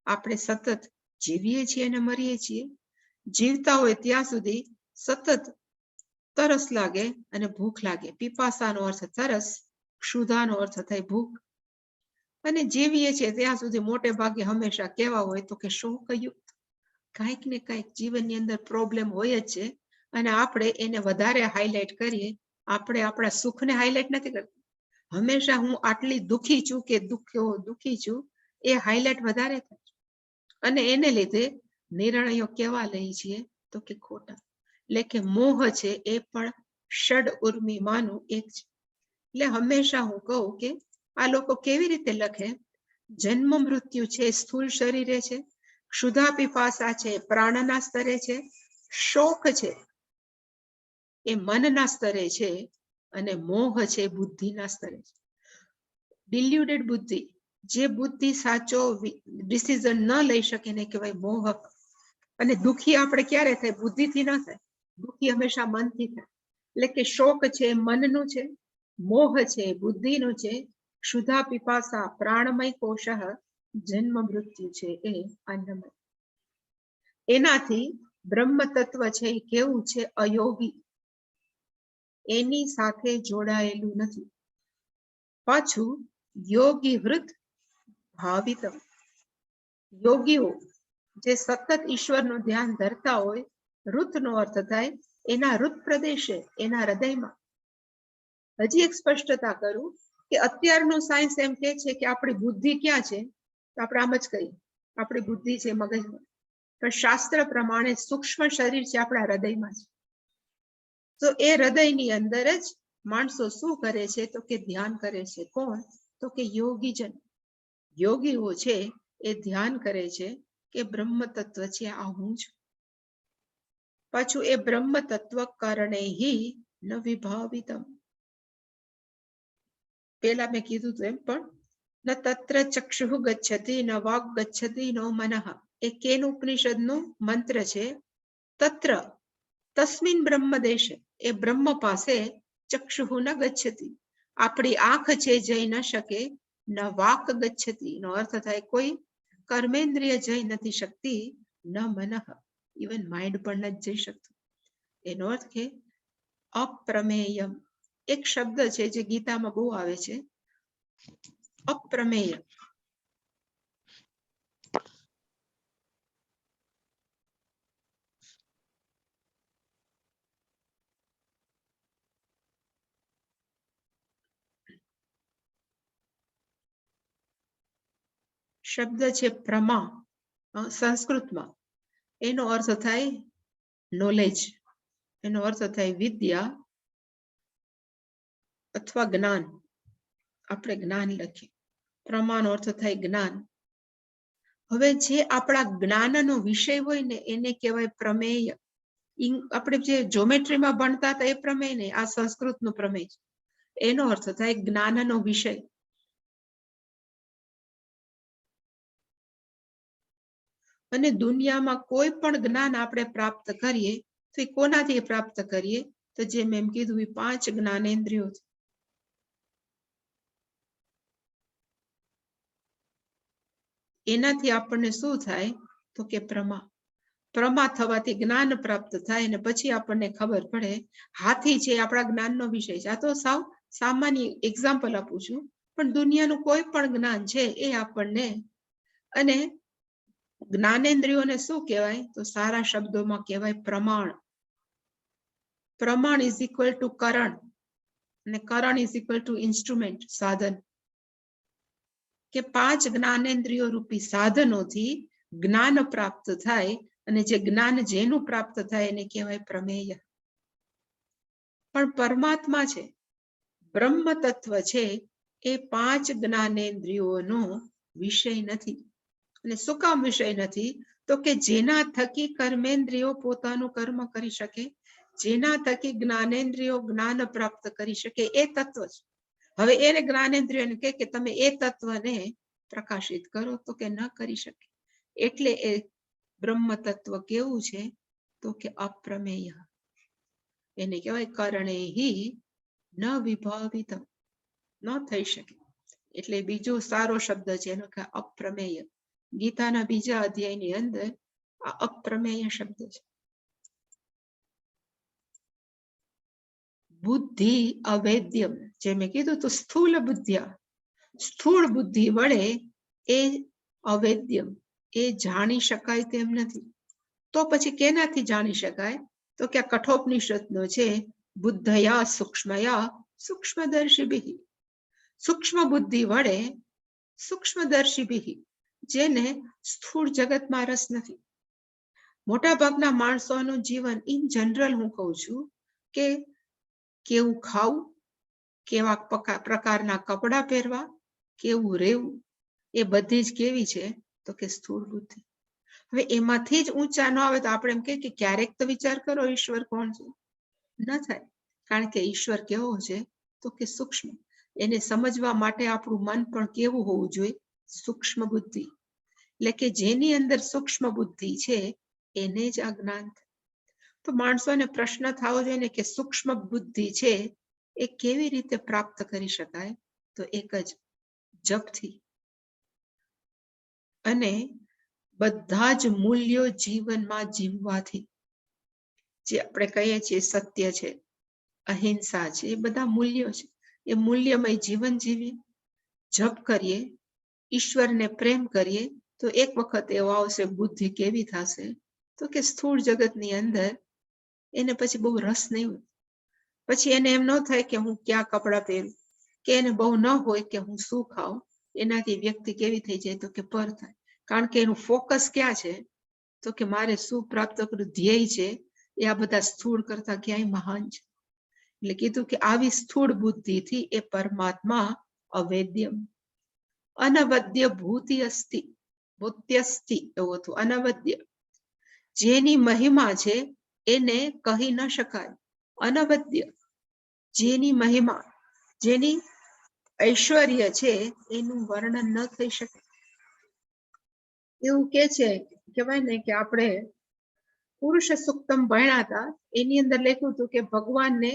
આપણે સતત જીવીએ છીએ અને મરીએ છીએ. જીવતા હોય ત્યાં સુધી સતત તરસ લાગે અને ભૂખ લાગે. પીપાસાનો અર્થ તરસ, ક્ષુધાનો અર્થ થાય ભૂખ. અને જીવીએ છીએ ત્યાં સુધી મોટે ભાગે હંમેશા કેવા હોય તો કે શોકયુક્ત. કાંઈક ને કાંઈક જીવનની અંદર પ્રોબ્લેમ હોય જ છે, અને આપણે એને વધારે હાઇલાઇટ કરીએ. આપણે આપણા સુખને હાઇલાઇટ નથી કરતા. હંમેશા હું આટલી દુઃખી છું કે દુઃખી છું એ હાઇલાઇટ વધારે થાય. અને એને લીધે નિર્ણયો કેવા લઈએ છીએ તો કે ખોટા. એટલે કે મોહ છે એ પણ ષડ ઉર્મિમાંનું એક છે. એટલે હંમેશા હું કહું કે આ લોકો કેવી રીતે લખે? જન્મ મૃત્યુ છે સ્થૂળ શરીરે છે, ક્ષુધા પીપાસા છે પ્રાણના સ્તરે છે, શોક છે એ મનના સ્તરે છે, અને મોહ છે બુદ્ધિના સ્તરે છે. ડિલ્યુટેડ બુદ્ધિ, જે બુદ્ધિ સાચો ડિસિઝન ન લઈ શકે ને કહેવાય મોહક. અને દુઃખી આપણે ક્યારે થાય? બુદ્ધિથી ન થાય, દુઃખી હંમેશા મનથી થાય. એટલે કે શોક છે મનનું છે, મોહ છે બુદ્ધિનું છે, ક્ષુધા પીપાસા પ્રાણમય કોષ, જન્મ મૃત્યુ છે એ અન્નમય. એનાથી બ્રહ્મ તત્વ છે એ કેવું છે? અયોગી, એની સાથે જોડાયેલું નથી. પાછું યોગી વૃત ભાવિતમ. યોગીઓ જે સતત ઈશ્વરનું ધ્યાન ધરતા હોય, ઋતનો અર્થ થાય એના ઋત પ્રદેશે, એના હૃદયમાં. હજી એક સ્પષ્ટતા કરું કે અત્યારનું સાયન્સ એમ કે છે કે આપણી બુદ્ધિ ક્યાં છે? તો આપણે આમ જ કહીએ આપણી બુદ્ધિ છે મગજમાં, પણ શાસ્ત્ર પ્રમાણે સૂક્ષ્મ શરીર છે આપણા હૃદયમાં છે. તો એ હૃદયની અંદર જ માણસો શું કરે છે તો કે ધ્યાન કરે છે. કોણ? તો કે યોગીજન. યોગીઓ છે એ ધ્યાન કરે છે કે બ્રહ્મ તત્વ છે આ હું છું. પાછું એ બ્રહ્મ તત્વ કારણે હિ ન વિભાવિતમ. પેલા મેં કીધું હતું એમ, પણ ન તત્ર ચક્ષુ ગચ્છતિ ન વાગ ગચ્છતિ નો મનઃ. એ કેન ઉપનિષદનો મંત્ર છે. તત્ર તસ્મિન બ્રહ્મ દેશે, એ બ્રહ્મ પાસે ચક્ષુ ન ગચ્છતિ, આપણી આંખ છે જઈ ન શકે. ન વાક ગચ્છતિ, નો અર્થ થાય કોઈ કર્મેન્દ્રિય જઈ નથી શકતી. ન મનઃ, ઇવન માઇન્ડ પણ નથી જઈ શકતું. એનો અર્થ કે અપ્રમેયમ. એક શબ્દ છે જે ગીતામાં બહુ આવે છે, અપ્રમેય. શબ્દ છે પ્રમા સંસ્કૃતમાં. એનો અર્થ થાય નોલેજ, એનો અર્થ થાય વિદ્યા અથવા જ્ઞાન. આપણે જ્ઞાન લખીએ, પ્રમાનો અર્થ થાય જ્ઞાન. હવે જે આપણા જ્ઞાનનો વિષય હોય ને એને કહેવાય પ્રમેય. આપણે જે જ્યોમેટ્રીમાં ભણતા હતા એ પ્રમેય નહીં, આ સંસ્કૃતનું પ્રમેય છે. એનો અર્થ થાય જ્ઞાનનો વિષય. અને દુનિયામાં કોઈ પણ જ્ઞાન આપણે પ્રાપ્ત કરીએ તો એ કોનાથી પ્રાપ્ત કરીએ? તો જે મેં કીધું એ 5 જ્ઞાનેન્દ્રિયો છે. એનાથી આપણને શું થાય? તો કે પ્રમા થવાથી જ્ઞાન પ્રાપ્ત થાય અને પછી આપણને ખબર પડે. હાથી છે આપણા જ્ઞાનનો વિષય છે. આ તો સાવ સામાન્ય એક્ઝામ્પલ આપું છું, પણ દુનિયાનું કોઈ પણ જ્ઞાન છે એ આપણને. અને જ્ઞાનેન્દ્રિયોને શું કહેવાય? તો સારા શબ્દોમાં કહેવાય પ્રમાણ. પ્રમાણ ઇઝ ઇક્વલ ટુ કરણ, અને કરણ ઇઝ ઇક્વલ ટુ ઇન્સ્ટ્રુમેન્ટ, સાધન. કે 5 જ્ઞાનેન્દ્રિયો રૂપી સાધનોથી જ્ઞાન પ્રાપ્ત થાય, અને જે જ્ઞાન જેનું પ્રાપ્ત થાય એને કહેવાય પ્રમેય. પણ પરમાત્મા છે, બ્રહ્મ તત્વ છે, એ 5 જ્ઞાનેન્દ્રિયોનો વિષય નથી. અને શું કામ વિષય નથી? તો કે જેના થકી કર્મેન્દ્રિયો પોતાનું કર્મ કરી શકે, જેના થકી જ્ઞાનેન્દ્રિયો જ્ઞાન પ્રાપ્ત કરી શકે, એ તત્વ છે. હવે એને જ્ઞાનેન્દ્રિયોને કે તમે એ તત્વને પ્રકાશિત કરો, તો કે ન કરી શકે. એટલે એ બ્રહ્મ તત્વ કેવું છે? તો કે અપ્રમેય. એને કહેવાય કરણે હિ ન વિભાવિતમ, ન થઈ શકે. એટલે બીજો સારો શબ્દ છે એનો કે અપ્રમેય. ગીતાના બીજા અધ્યાયની અંદર આ અપ્રમેય શબ્દ છે. બુદ્ધિ અવેદ્યમ, જે મેં કીધું તો સ્થૂળ બુદ્ધિયા, સ્થૂળ બુદ્ધિ વડે એ અવેદ્યમ, એ જાણી શકાય તેમ નથી. તો પછી કેનાથી જાણી શકાય? તો કે આ કઠોપનિષદનો છે, બુદ્ધયા સૂક્ષ્મયા સૂક્ષ્મદર્શિભિઃ. સૂક્ષ્મ બુદ્ધિ વડે સૂક્ષ્મદર્શિભિઃ, જેને સ્થૂળ જગતમાં રસ નથી. મોટા ભાગના માણસોનું જીવન ઇન જનરલ હું કહું છું કે કેવું ખાવું, કેવા પ્રકારના કપડાં પહેરવા, કેવું રહેવું, એ બધી જ કેવી છે? તો કે સ્થૂળ બુદ્ધિ. હવે એમાંથી જ ઊંચા ન આવે તો આપણે એમ કે ક્યારેક તો વિચાર કરો ઈશ્વર કોણ છે? ન થાય, કારણ કે ઈશ્વર કેવો છે? તો કે સૂક્ષ્મ. એને સમજવા માટે આપણું મન પણ કેવું હોવું જોઈએ? સૂક્ષ્મ બુદ્ધિ. એટલે કે જેની અંદર સૂક્ષ્મ બુદ્ધિ છે એને જ આ જ્ઞાન થાય. તો માણસોને પ્રશ્ન થવો જોઈએ ને કે સૂક્ષ્મ બુદ્ધિ છે એ કેવી રીતે પ્રાપ્ત કરી શકાય? તો એક જ, જપથી. અને બધા જ મૂલ્યો જીવનમાં જીવવાથી. જે આપણે કહીએ છીએ સત્ય છે, અહિંસા છે, એ બધા મૂલ્યો છે. એ મૂલ્યમય જીવન જીવીએ, જપ કરીએ, ઈશ્વરને પ્રેમ કરીએ, તો એક વખત એવો આવશે બુદ્ધિ કેવી થશે? તો કે સ્થૂળ જગતની અંદર એને પછી બહુ રસ નહીં હોય. પછી એને એમ ન થાય કે હું ક્યાં કપડાં પહેરું, કે એને બહુ ન હોય કે હું શું ખાઉં. એનાથી વ્યક્તિ કેવી થઈ જાય? તો કે પર થાય. કારણ કે એનું ફોકસ ક્યાં છે? તો કે મારે શું પ્રાપ્ત કરવું, ધ્યેય છે એ આ બધા સ્થૂળ કરતા ક્યાંય મહાન છે. એટલે કીધું કે આવી સ્થૂળ બુદ્ધિથી એ પરમાત્મા અવેદ્યમ, અનવદ્ય ભૂતિ અસ્તિ. વોત્યસ્થી એવું હતું, અનવદ્ય. જેની મહિમા છે એને કહી ન શકાય. અનવદ્ય, જેની મહિમા, જેની ઐશ્વર્ય છે એનું વર્ણન ન થઈ શકે. એવું કે છે, કહેવાય ને કે આપણે પુરુષ સુક્તમ ભણ્યા હતા, એની અંદર લખ્યું હતું કે ભગવાનને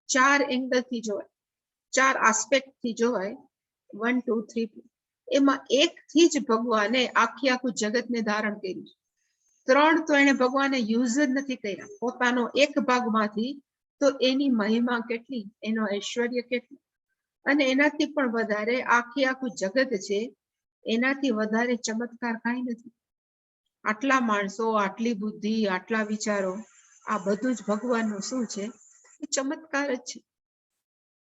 4 એંગલ થી જોવાય, 4 આસ્પેક્ટ થી જોવાય, 1 2 3. એમાં એક થી જ ભગવાને આખું જગતને ધારણ કર્યું. 3 તો એને ભગવાને યુઝ જ નથી કર્યા પોતાનો એક ભાગમાંથી. તો એની મહિમા કેટલી, એનો ઐશ્વર્ય કેટલું. અને એનાથી પણ વધારે આખું જગત છે, એનાથી વધારે ચમત્કાર કાંઈ નથી. આટલા માણસો, આટલી બુદ્ધિ, આટલા વિચારો, આ બધું જ ભગવાનનું શું છે, એ ચમત્કાર જ છે.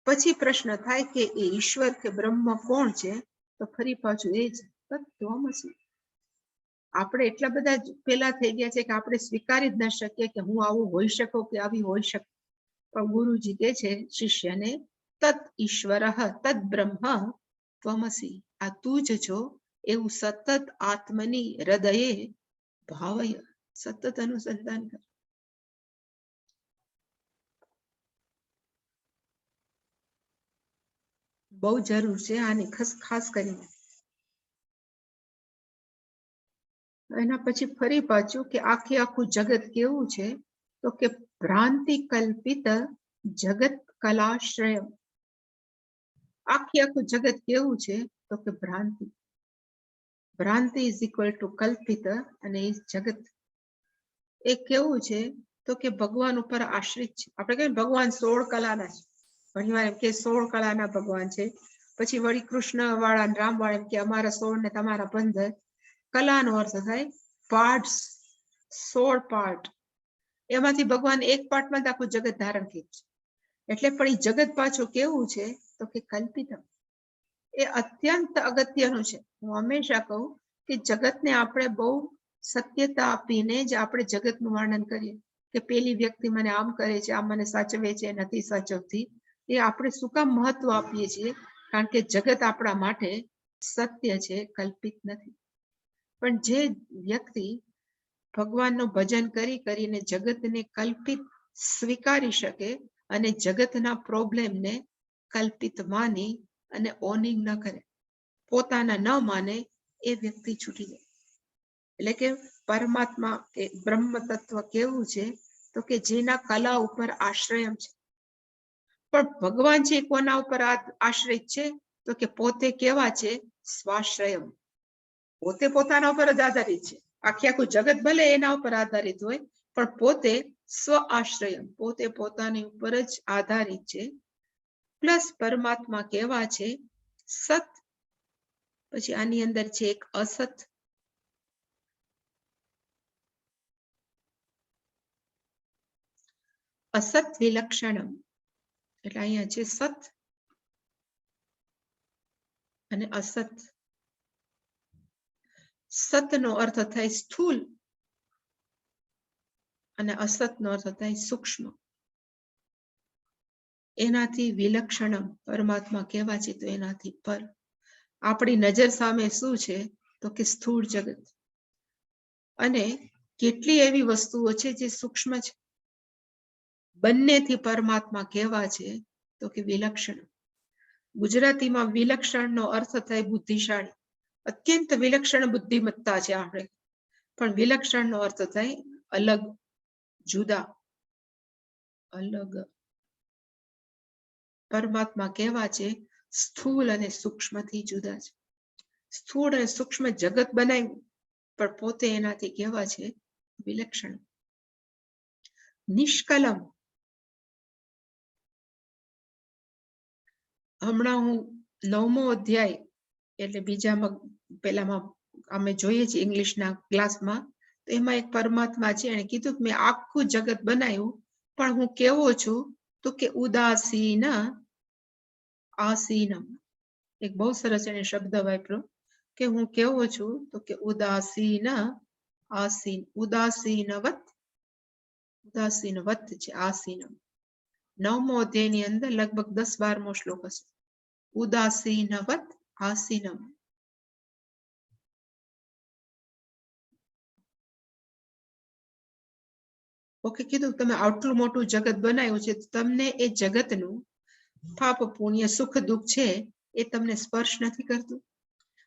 પછી પ્રશ્ન થાય કે એ ઈશ્વર કે બ્રહ્મ કોણ છે? તો ફરી પાછું એ જ તત્વમસી. આપણે એટલા બધા પેલા થઈ ગયા છે કે આપણે સ્વીકારી જ ન શકીએ કે હું આવું હોઈ શકું કે આવી હોઈ શકું. પણ ગુરુજી કહે છે શિષ્યને, તત ઈશ્વર તદ બ્રહ્મ ત્વમસી. આ તું જ છો એવું સતત આત્મની હૃદયે ભાવય, સતત અનુસંધાન કર. બહુ જરૂર છે આની ખાસ કરીને. એના પછી ફરી પાછું કે આખું જગત કેવું છે? તો કે ભ્રાંતિ કલ્પિત જગત કલાશ્રય. આખું જગત કેવું છે? તો કે ભ્રાંતિ. ભ્રાંતિ ઇઝ ઇક્વલ ટુ કલ્પિત, અને એ જગત એ કેવું છે? તો કે ભગવાન ઉપર આશ્રિત છે. આપણે કહીએ ભગવાન 16 કલાના છે, ઘણી વાર એમ કે 16 કલાના ભગવાન છે. પછી વળી કૃષ્ણ વાળા, રામ વાળા એમ કે અમારા 16 ને તમારા 15. કલાનો અર્થ થાય પાર્ટ્સ, 16 પાર્ટ. એમાંથી ભગવાન એક પાર્ટમાં આખું જગત ધારણ કર્યું છે. એટલે પણ એ જગત પાછું કેવું છે? તો કે કલ્પિત. એ અત્યંત અગત્યનું છે. હું હંમેશા કહું કે જગતને આપણે બહુ સત્યતા આપીને જ આપણે જગતનું વર્ણન કરીએ કે પેલી વ્યક્તિ મને આમ કરે છે, આ મને સાચવે છે, નથી સાચવતી. એ આપણે શું કામ મહત્વ આપીએ છીએ? કારણ કે જગત આપણા માટે સત્ય છે, કલ્પિત નથી. પણ જે વ્યક્તિ ભગવાનનું ભજન કરીને જગતને કલ્પિત સ્વીકારી શકે અને જગતના પ્રોબ્લેમને કલ્પિત માની અને ઓનિંગ ન કરે, પોતાના ન માને, એ વ્યક્તિ છૂટી જાય. એટલે કે પરમાત્મા કે બ્રહ્મ તત્વ કેવું છે? તો કે જેના કલા ઉપર આશ્રય છે. પણ ભગવાન છે કોના ઉપર આશ્રિત છે? તો કે પોતે કેવા છે? સ્વાશ્રય. પોતે પોતાના ઉપર જ આધારિત છે. આખું જગત ભલે એના ઉપર આધારિત હોય, પણ પોતે સ્વ આશ્રય, પોતે પોતાની ઉપર જ આધારિત છે. પ્લસ પરમાત્મા કેવા છે? સત. પછી આની અંદર છે એક અસત. અસત વિલક્ષણમ. એટલે અહીંયા છે સત અને અસત. સતનો અર્થ થાય સ્થૂલ અને અસતનો અર્થ થાય સૂક્ષ્મ. એનાથી વિલક્ષણમ પરમાત્મા કેવા છે? તો એનાથી પર. આપણી નજર સામે શું છે? તો કે સ્થૂળ જગત. અને કેટલી એવી વસ્તુઓ છે જે સૂક્ષ્મ છે. બંનેથી પરમાત્મા કેવા છે? તો કે વિલક્ષણ. ગુજરાતીમાં વિલક્ષણનો અર્થ થાય બુદ્ધિશાળી. અત્યંત વિલક્ષણ બુદ્ધિમત્તા છે આપણે. પણ વિલક્ષણનો અર્થ થાય અલગ, જુદા, અલગ. પરમાત્મા કેવા છે? સ્થૂળ અને સૂક્ષ્મથી જુદા છે. સ્થૂળ અને સૂક્ષ્મ જગત બનાવ્યું, પણ પોતે એનાથી કેવા છે? વિલક્ષણ. નિષ્કલમ. હમણાં હું 9મો અધ્યાય એટલે બીજામાં પેલામાં અમે જોઈએ છીએ ઇંગ્લિશના ક્લાસમાં, તો એમાં એક પરમાત્મા છે, એને કીધું કે મેં આખું જગત બનાવ્યું, પણ હું કેવો છું? તો કે ઉદાસીન આસીનમ. એક બહુ સરસ એને શબ્દ વાપર્યો કે હું કેવો છું? તો કે ઉદાસીન આસીન. ઉદાસીનવત, ઉદાસીનવત છે આસીનમ. 9મો અધ્યાયની અંદર લગભગ 10-12મો શ્લોક હશે. ઉદાસીનવત આસીનમ. ઓકે, કીધું તમે આટલું મોટું જગત બનાવ્યું છે, તમને એ જગતનું પાપ પુણ્ય સુખ દુઃખ છે એ તમને સ્પર્શ નથી કરતું.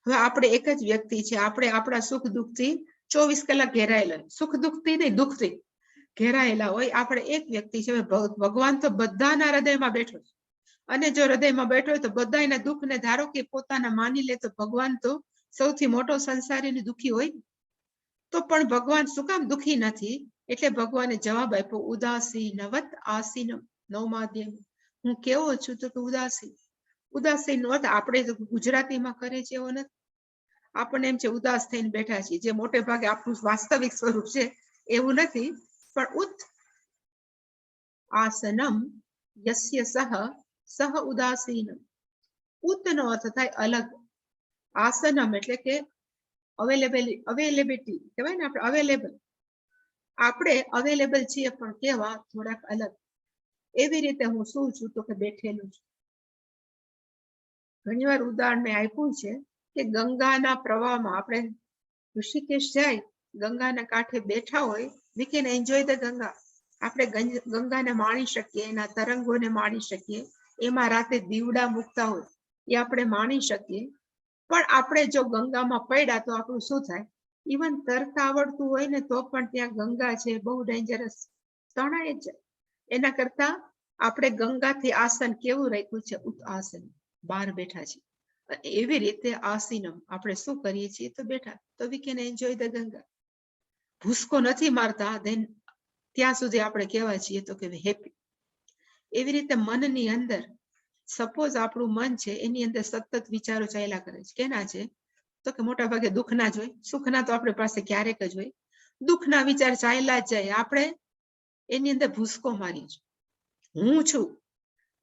હવે આપણે એક જ વ્યક્તિ છે, આપણે આપણા સુખ દુઃખ થી 24 કલાક ઘેરાયેલા, સુખ દુઃખ થી નહીં, દુઃખ થી ઘેરાયેલા હોય. આપણે એક વ્યક્તિ છે, ભગવાન તો બધાના હૃદયમાં બેઠો છે, અને જો હૃદયમાં બેઠો હોય તો બધાના દુઃખ ને ધારો કે પોતાના માની લે તો ભગવાન તો સૌથી મોટો સંસારી દુઃખી હોય, તો પણ ભગવાન શું કામ દુઃખી નથી? એટલે ભગવાને જવાબ આપ્યો, ઉદાસીનવત આસીનમ. 9મા અધ્યાયમાં હું કેવો છું તો કે ઉદાસી. ઉદાસીન નો અર્થ આપણે ગુજરાતીમાં કરે છે એવો નથી. આપણને એમ છે ઉદાસ થઈને બેઠા છીએ, જે મોટે ભાગે આપણું વાસ્તવિક સ્વરૂપ છે એવું નથી. પણ ઉત આસનમ યસ્ય સહ ઉદાસીનમ. ઉત નો અર્થ થાય અલગ, આસનમ એટલે કે અવેલેબિલિટી કહેવાય ને, આપણે અવેલેબલ, આપણે અવેલેબલ છીએ પણ કેવા થોડાક અલગ. એવી રીતે હું શું છું તો કે બેઠેલું છું. ઘણી વાર ઉદાહરણ મેં આપ્યું છે કે ગંગાના પ્રવાહમાં આપણે ઋષિકેશ જાય, ગંગાના કાંઠે બેઠા હોય, વી કેન એન્જોય ધ ગંગા. આપણે ગંગાને માણી શકીએ, એના તરંગોને માણી શકીએ, એમાં રાતે દીવડા મૂકતા હોય એ આપણે માણી શકીએ. પણ આપણે જો ગંગામાં પડ્યા તો આપણું શું થાય? ઇવન તરતા આવડતું હોય ને તો પણ ત્યાં ગંગા છે બહુ ડેન્જરસ, તણાઈ જાય. એના કરતા આપણે ગંગાથી આસન કેવું રાખ્યું છે? ઉત આસન, બહાર બેઠા છે. એવી રીતે આસીનમ આપણે શું કરીએ છીએ તો બેઠા, તો we can enjoy the Ganga. ભૂસકો નથી મારતા, દેન ત્યાં સુધી આપણે કહેવાય છીએ તો કે હેપી. એવી રીતે મનની અંદર સપોઝ આપણું મન છે, એની અંદર સતત વિચારો ચાલ્યા કરે છે. કેના છે તો કે મોટા ભાગે દુઃખના જ હોય, સુખના તો આપણી પાસે ક્યારેક જ હોય. દુઃખના વિચાર ચાલ્યા જ જાય, આપણે એની અંદર ભૂસકો મારીએ છીએ, હું છું.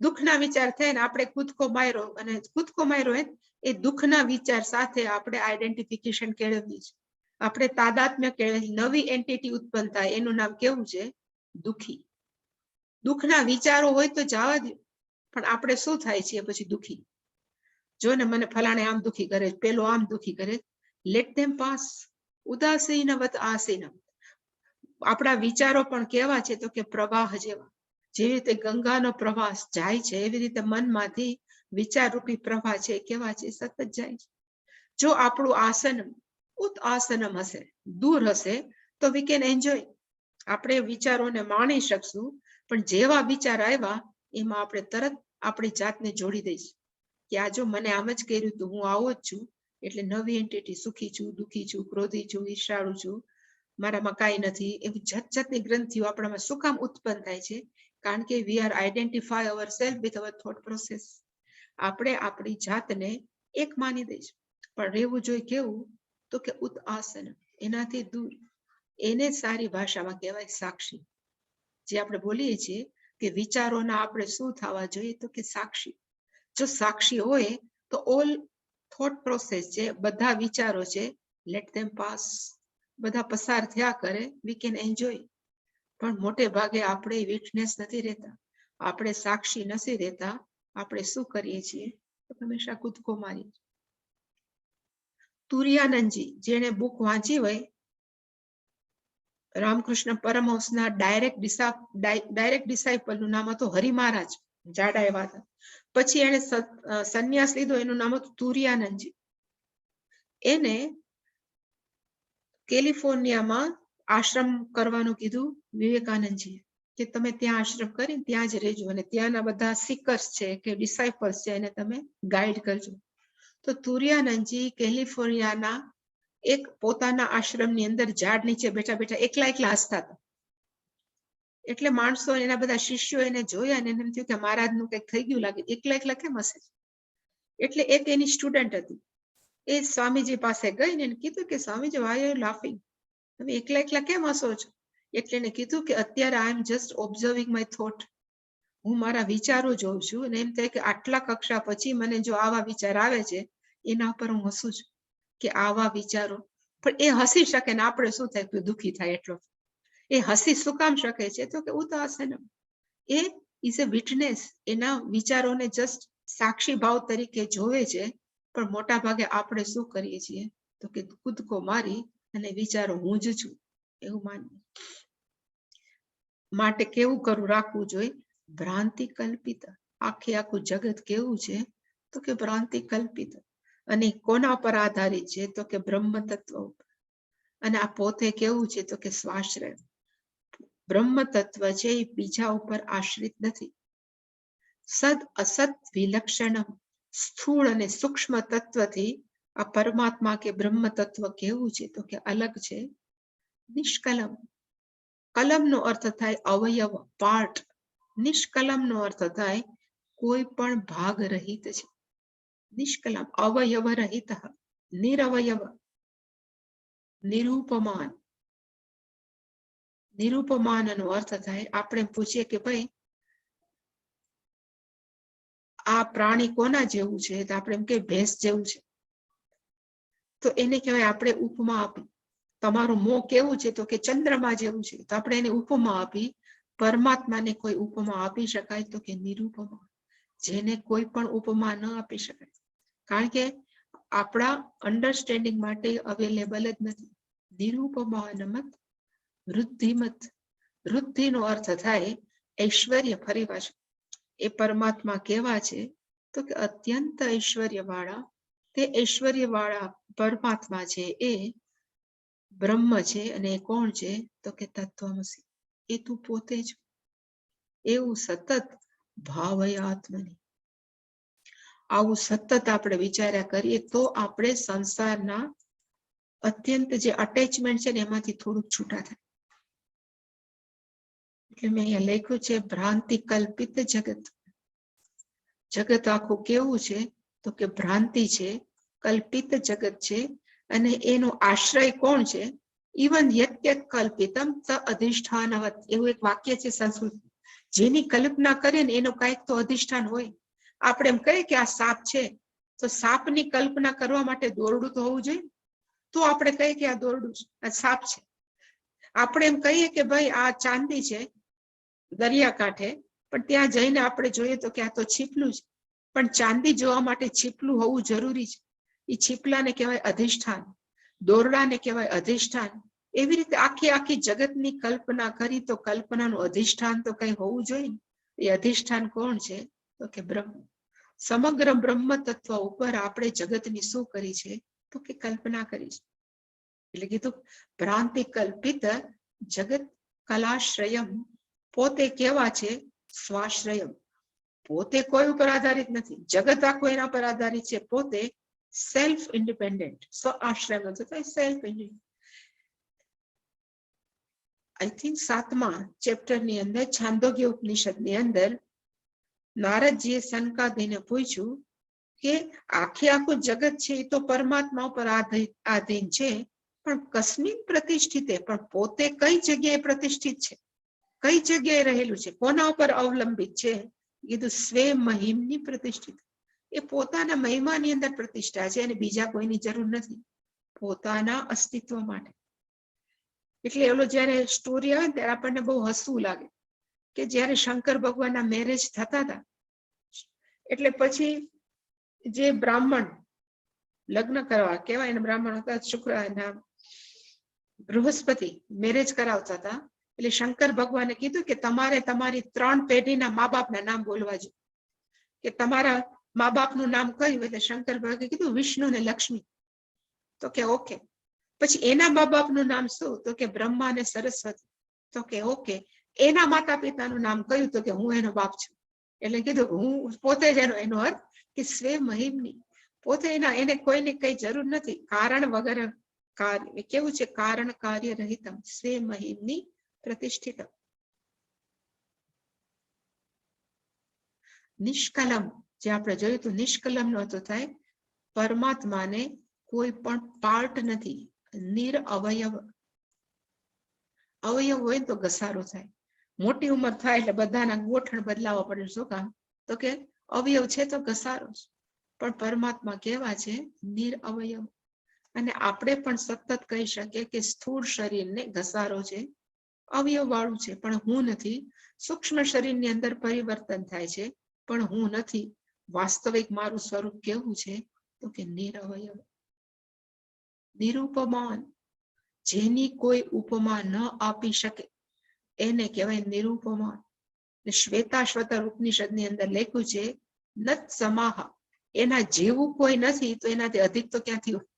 દુઃખના વિચાર થઈને આપણે કૂદકો માર્યો, અને કૂદકો માર્યો એ દુઃખના વિચાર સાથે આપણે આઈડેન્ટિફિકેશન કેળવીએ છીએ, આપણે તાદાત્મ્ય કેળવીએ. નવી એન્ટિટી ઉત્પન્ન થાય, એનું નામ કેવું છે? દુઃખી. દુઃખના વિચારો હોય તો જવા દો, પણ આપણે શું થાય છે પછી? દુઃખી. જો ને મને ફલાણે આમ દુઃખી કરે, પેલો આમ દુઃખી કરે, લેટ ધેમ પાસ. ઉદાસીનવત આસીનમ. આપણા વિચારો પણ કેવા છે તો કે પ્રવાહ જેવા. જેવી રીતે ગંગાનો પ્રવાહ જાય છે, એવી રીતે મનમાંથી વિચારરૂપી પ્રવાહ છે કેવા છે? સતત જાય છે. જો આપણું આસન ઉત આસનમ હશે, દૂર હશે, તો વી કેન એન્જોય. આપણે વિચારોને માણી શકશું. પણ જેવા વિચાર આવ્યા એમાં આપણે તરત આપણી જાતને જોડી દઈશું કે આ જો મને આમ જ કર્યું તો હું આવો જ છું, એટલે નવી એન્ટિટી, સુખી છું, દુઃખી છું, ક્રોધી છું, ઈર્ષાળુ છું, મારામાં કાંઈ નથી. એવી જાતની ગ્રંથિઓ આપણામાં શું કામ ઉત્પન્ન થાય છે? કારણ કે we are identify our self with our thought process. આપણે આપણી જાતને એક માની દઈશું. પણ રહેવું જોઈએ કેવું તો કે ઉત આસન, એનાથી દૂર. એને સારી ભાષામાં કહેવાય સાક્ષી. જે આપણે બોલીએ છીએ કે વિચારોના આપણે શું થવા જોઈએ તો કે સાક્ષી. જો સાક્ષી હોય તો ઓલ થોટ પ્રોસેસ છે, બધા વિચારો છે, લેટ ધેમ પાસ, બધા પસાર થયા કરે, વી કેન એન્જોય. પણ મોટે ભાગે આપણે વિટનેસ નથી રહેતા, આપણે સાક્ષી નથી રહેતા. આપણે શું કરીએ છીએ તો હંમેશા કૂદકો મારીએ. તુર્યાનંદજી, જેને બુક વાંચી હોય, રામકૃષ્ણ પરમહંસના ડાયરેક્ટ ડિસાઇપલનું નામ હતું હરિ મહારાજ, જાડા એવા હતા. પછી એને સંન્યાસ લીધો, એનું નામ હતું તુર્યાનંદજી. એને કેલિફોર્નિયામાં આશ્રમ કરવાનું કીધું વિવેકાનંદજીએ, કે તમે ત્યાં આશ્રમ કરીને ત્યાં જ રહેજો, અને ત્યાંના બધા સિકર્સ છે કે ડિસાઇપલ્સ છે એને તમે ગાઈડ કરજો. તો તુર્યાનંદજી કેલિફોર્નિયાના એક પોતાના આશ્રમની અંદર ઝાડ નીચે બેઠા બેઠા એકલા હસતા હતા. એટલે માણસો, એના બધા શિષ્યો એને જોયા ને એમ થયું કે મહારાજનું કંઈક થઈ ગયું લાગે, એકલા કેમ હસે? એટલે એક એની સ્ટુડન્ટ હતી, એ સ્વામીજી પાસે ગઈ ને કીધું કે સ્વામીજી, વાય આર લાફિંગ? તમે એકલા કેમ હસો છો? એટલે એને કીધું કે અત્યારે I am just observing my thought. હું મારા વિચારો જોઉં છું, અને એમ થાય કે આટલા કક્ષા પછી મને જો આવા વિચાર આવે છે, એના પર હું હસું છું કે આવા વિચારો. પણ એ હસી શકે ને આપણે શું થાય? દુઃખી થાય. એટલો એ હસી શું કામ શકે છે તો કે ઉદાસનમ. એ ઇઝ અ વિટનેસ, એના વિચારોને જસ્ટ સાક્ષી ભાવ તરીકે જોવે છે. પણ મોટા ભાગે આપણે શું કરીએ છીએ તો કે કૂદકો મારી અને વિચારો હું જ છું એવું માનીએ. માટે કેવું કરવું રાખવું જોઈએ? ભ્રાંતિ કલ્પિત. આખે આખું જગત કેવું છે? તો કે ભ્રાંતિ કલ્પિત. અને કોના પર આધારિત છે? તો કે બ્રહ્મ તત્વ ઉપર. અને આ પોતે કેવું છે? તો કે સ્વાશ્રય. બ્રહ્મ તત્વ છે એ બીજા ઉપર આશ્રિત નથી. સદ અસત વિલક્ષણ સ્થૂળ અને સૂક્ષ્મ તત્વથી આ પરમાત્મા કે બ્રહ્મ તત્વ કેવું છે? તો કે અલગ છે, નિષ્કલમ. કલમ નો અર્થ થાય અવયવ, પાર્ટ. નિષ્કલમ નો અર્થ થાય કોઈ પણ ભાગ રહિત છે. નિષ્કલમ, અવયવ રહિત, નિરવયવ, નિરૂપમાન. નિરૂપમાન નો અર્થ થાય આપણે પૂછીએ કે ભાઈ આ પ્રાણી કોના જેવું છે? તો આપણે એમ કે ભેંસ જેવું છે. તો એને કહેવાય આપણે ઉપમા આપી. તમારું મોં કેવું છે? તો કે ચંદ્રમા જેવું છે. તો આપણે એને ઉપમા આપી. પરમાત્માને કોઈ ઉપમા આપી શકાય? તો કે નિરૂપમા. જેને કોઈ પણ ઉપમા ન આપી શકાય, કારણ કે આપણા અન્ડરસ્ટેન્ડિંગ માટે અવેલેબલ જ નથી. નિરૂપમાનમત વૃદ્ધિમત. વૃદ્ધિનો અર્થ થાય ઐશ્વર્ય. ફરી પાછું એ પરમાત્મા કેવા છે? તો કે અત્યંત ઐશ્વર્ય વાળા. તે ઐશ્વર્ય વાળા પરમાત્મા છે એ બ્રહ્મ છે. અને એ કોણ છે? તો કે તત્વમસી. એ તું પોતે જ. એવું સતત ભાવયાત્મની. આવું સતત આપણે વિચાર્યા કરીએ તો આપણે સંસારના અત્યંત જે અટેચમેન્ટ છે ને એમાંથી થોડુંક છૂટા થાય. એટલે મેં અહીંયા લખ્યું છે ભ્રાંતિ કલ્પિત જગત. જગત આખું કેવું છે? તો કે ભ્રાંતિ છે, કલ્પિત જગત છે. અને એનો આશ્રય કોણ છે? ઇવન યત્યત કલ્પિતમ ત અધિષ્ઠાનવત. એવું એક વાક્ય છે સંસ્કૃત. જેની કલ્પના કરીએ ને એનું કઈક તો અધિષ્ઠાન હોય. આપણે એમ કહીએ કે આ સાપ છે, તો સાપની કલ્પના કરવા માટે દોરડું તો હોવું જોઈએ. તો આપણે કહીએ કે આ દોરડું છે, આ સાપ છે. આપણે એમ કહીએ કે ભાઈ આ ચાંદી છે દરિયાકાંઠે, પણ ત્યાં જઈને આપણે જોઈએ તો કે આ તો છીપલું છે. પણ ચાંદી જોવા માટે છીપલું હોવું જરૂરી છે. એ છીપલાને કહેવાય અધિષ્ઠાન, દોરડાને કહેવાય અધિષ્ઠાન. એવી રીતે આખી આખી જગતની કલ્પના કરી તો કલ્પનાનું અધિષ્ઠાન તો કઈ હોવું જોઈએ. એ અધિષ્ઠાન કોણ છે? તો કે બ્રહ્મ. સમગ્ર બ્રહ્મ તત્વ ઉપર આપણે જગતની શું કરી છે? તો કે કલ્પના કરી છે. એટલે કીધું ભ્રાંતિ કલ્પિત જગત કલાશ્રયમ. પોતે કેવા છે? સ્વાશ્રયમ. પોતે કોઈ ઉપર આધારિત નથી. જગત આખું એના પર આધારિત છે. પોતે સેલ્ફ ઇન્ડિપેન્ડન્ટ, સ્વ આશ્રય. Self independent. આઈ થિંક 7મા ચેપ્ટરની અંદર છાંદોગ્ય ઉપનિષદની અંદર નારદજીએ સનકાદિને પૂછ્યું કે આખે આખું જગત છે એ તો પરમાત્મા ઉપર આધીન છે, પણ કસ્મિન પ્રતિષ્ઠિતે. પણ પોતે કઈ જગ્યાએ પ્રતિષ્ઠિત છે? કઈ જગ્યાએ રહેલું છે? કોના ઉપર અવલંબિત છે? કીધું સ્વે મહિમની પ્રતિષ્ઠિત. એ પોતાના મહિમાની અંદર પ્રતિષ્ઠા છે અને બીજા કોઈની જરૂર નથી પોતાના અસ્તિત્વ માટે. એટલે એલો જયારે સ્ટોરી આવે ને ત્યારે આપણને બહુ હસવું લાગે કે જયારે શંકર ભગવાનના મેરેજ થતા હતા, એટલે પછી જે બ્રાહ્મણ લગ્ન કરવા કેવાય એને બ્રાહ્મણ હતા, શુક્ર બૃહસ્પતિ મેરેજ કરાવતા હતા. એટલે શંકર ભગવાને કીધું કે તમારે તમારી 3 પેઢીના મા બાપના નામ બોલવા જોઈએ. કે તમારા મા બાપનું નામ કયું? એટલે શંકર ભગવાને કીધું વિષ્ણુ ને લક્ષ્મી. તો કે ઓકે. પછી એના મા બાપનું નામ શું? તો કે બ્રહ્મા અને સરસ્વતી. તો કે ઓકે. એના માતા પિતાનું નામ કયું? તો કે હું એનો બાપ છું. એટલે કીધું હું પોતે જ એનો અર્થ કે સ્વે મહિમની. પોતે એને કોઈની કઈ જરૂર નથી. કારણ વગર કાર્ય કેવું છે? કારણ કાર્ય રહિતમ સ્વે મહિમની પ્રતિષ્ઠિત. નિષ્કલમ જે આપણે જોયું તો નિષ્કલમ નો અર્થ થાય પરમાત્માને કોઈ પણ પાર્ટ નથી, નિરઅવયવ. અવયવ હોય તો ઘસારો થાય. મોટી ઉંમર થાય એટલે બધાના ગોઠણ બદલાવા પડે. શું કામ? તો કે અવયવ છે તો ઘસારો છે. પણ પરમાત્મા કેવા છે? નિરઅવયવ. અને આપણે પણ સતત કહી શકીએ કે સ્થૂળ શરીરને ઘસારો છે, અવયવ વાળું છે, પણ હું નથી. સૂક્ષ્મ શરીરની અંદર પરિવર્તન થાય છે, પણ હું નથી. વાસ્તવિક મારું સ્વરૂપ કેવું છે? તો કે નિરઅવયવ, નિરૂપમાન. જેની કોઈ ઉપમા ન આપી શકે. એને કહેવાય નિરૂપમાન. શ્વેતાશ્વતર ઉપનિષદની અંદર લખ્યું છે નત સમાહ, એના જેવું કોઈ નથી તો એનાથી અધિક તો ક્યાંથી હોય.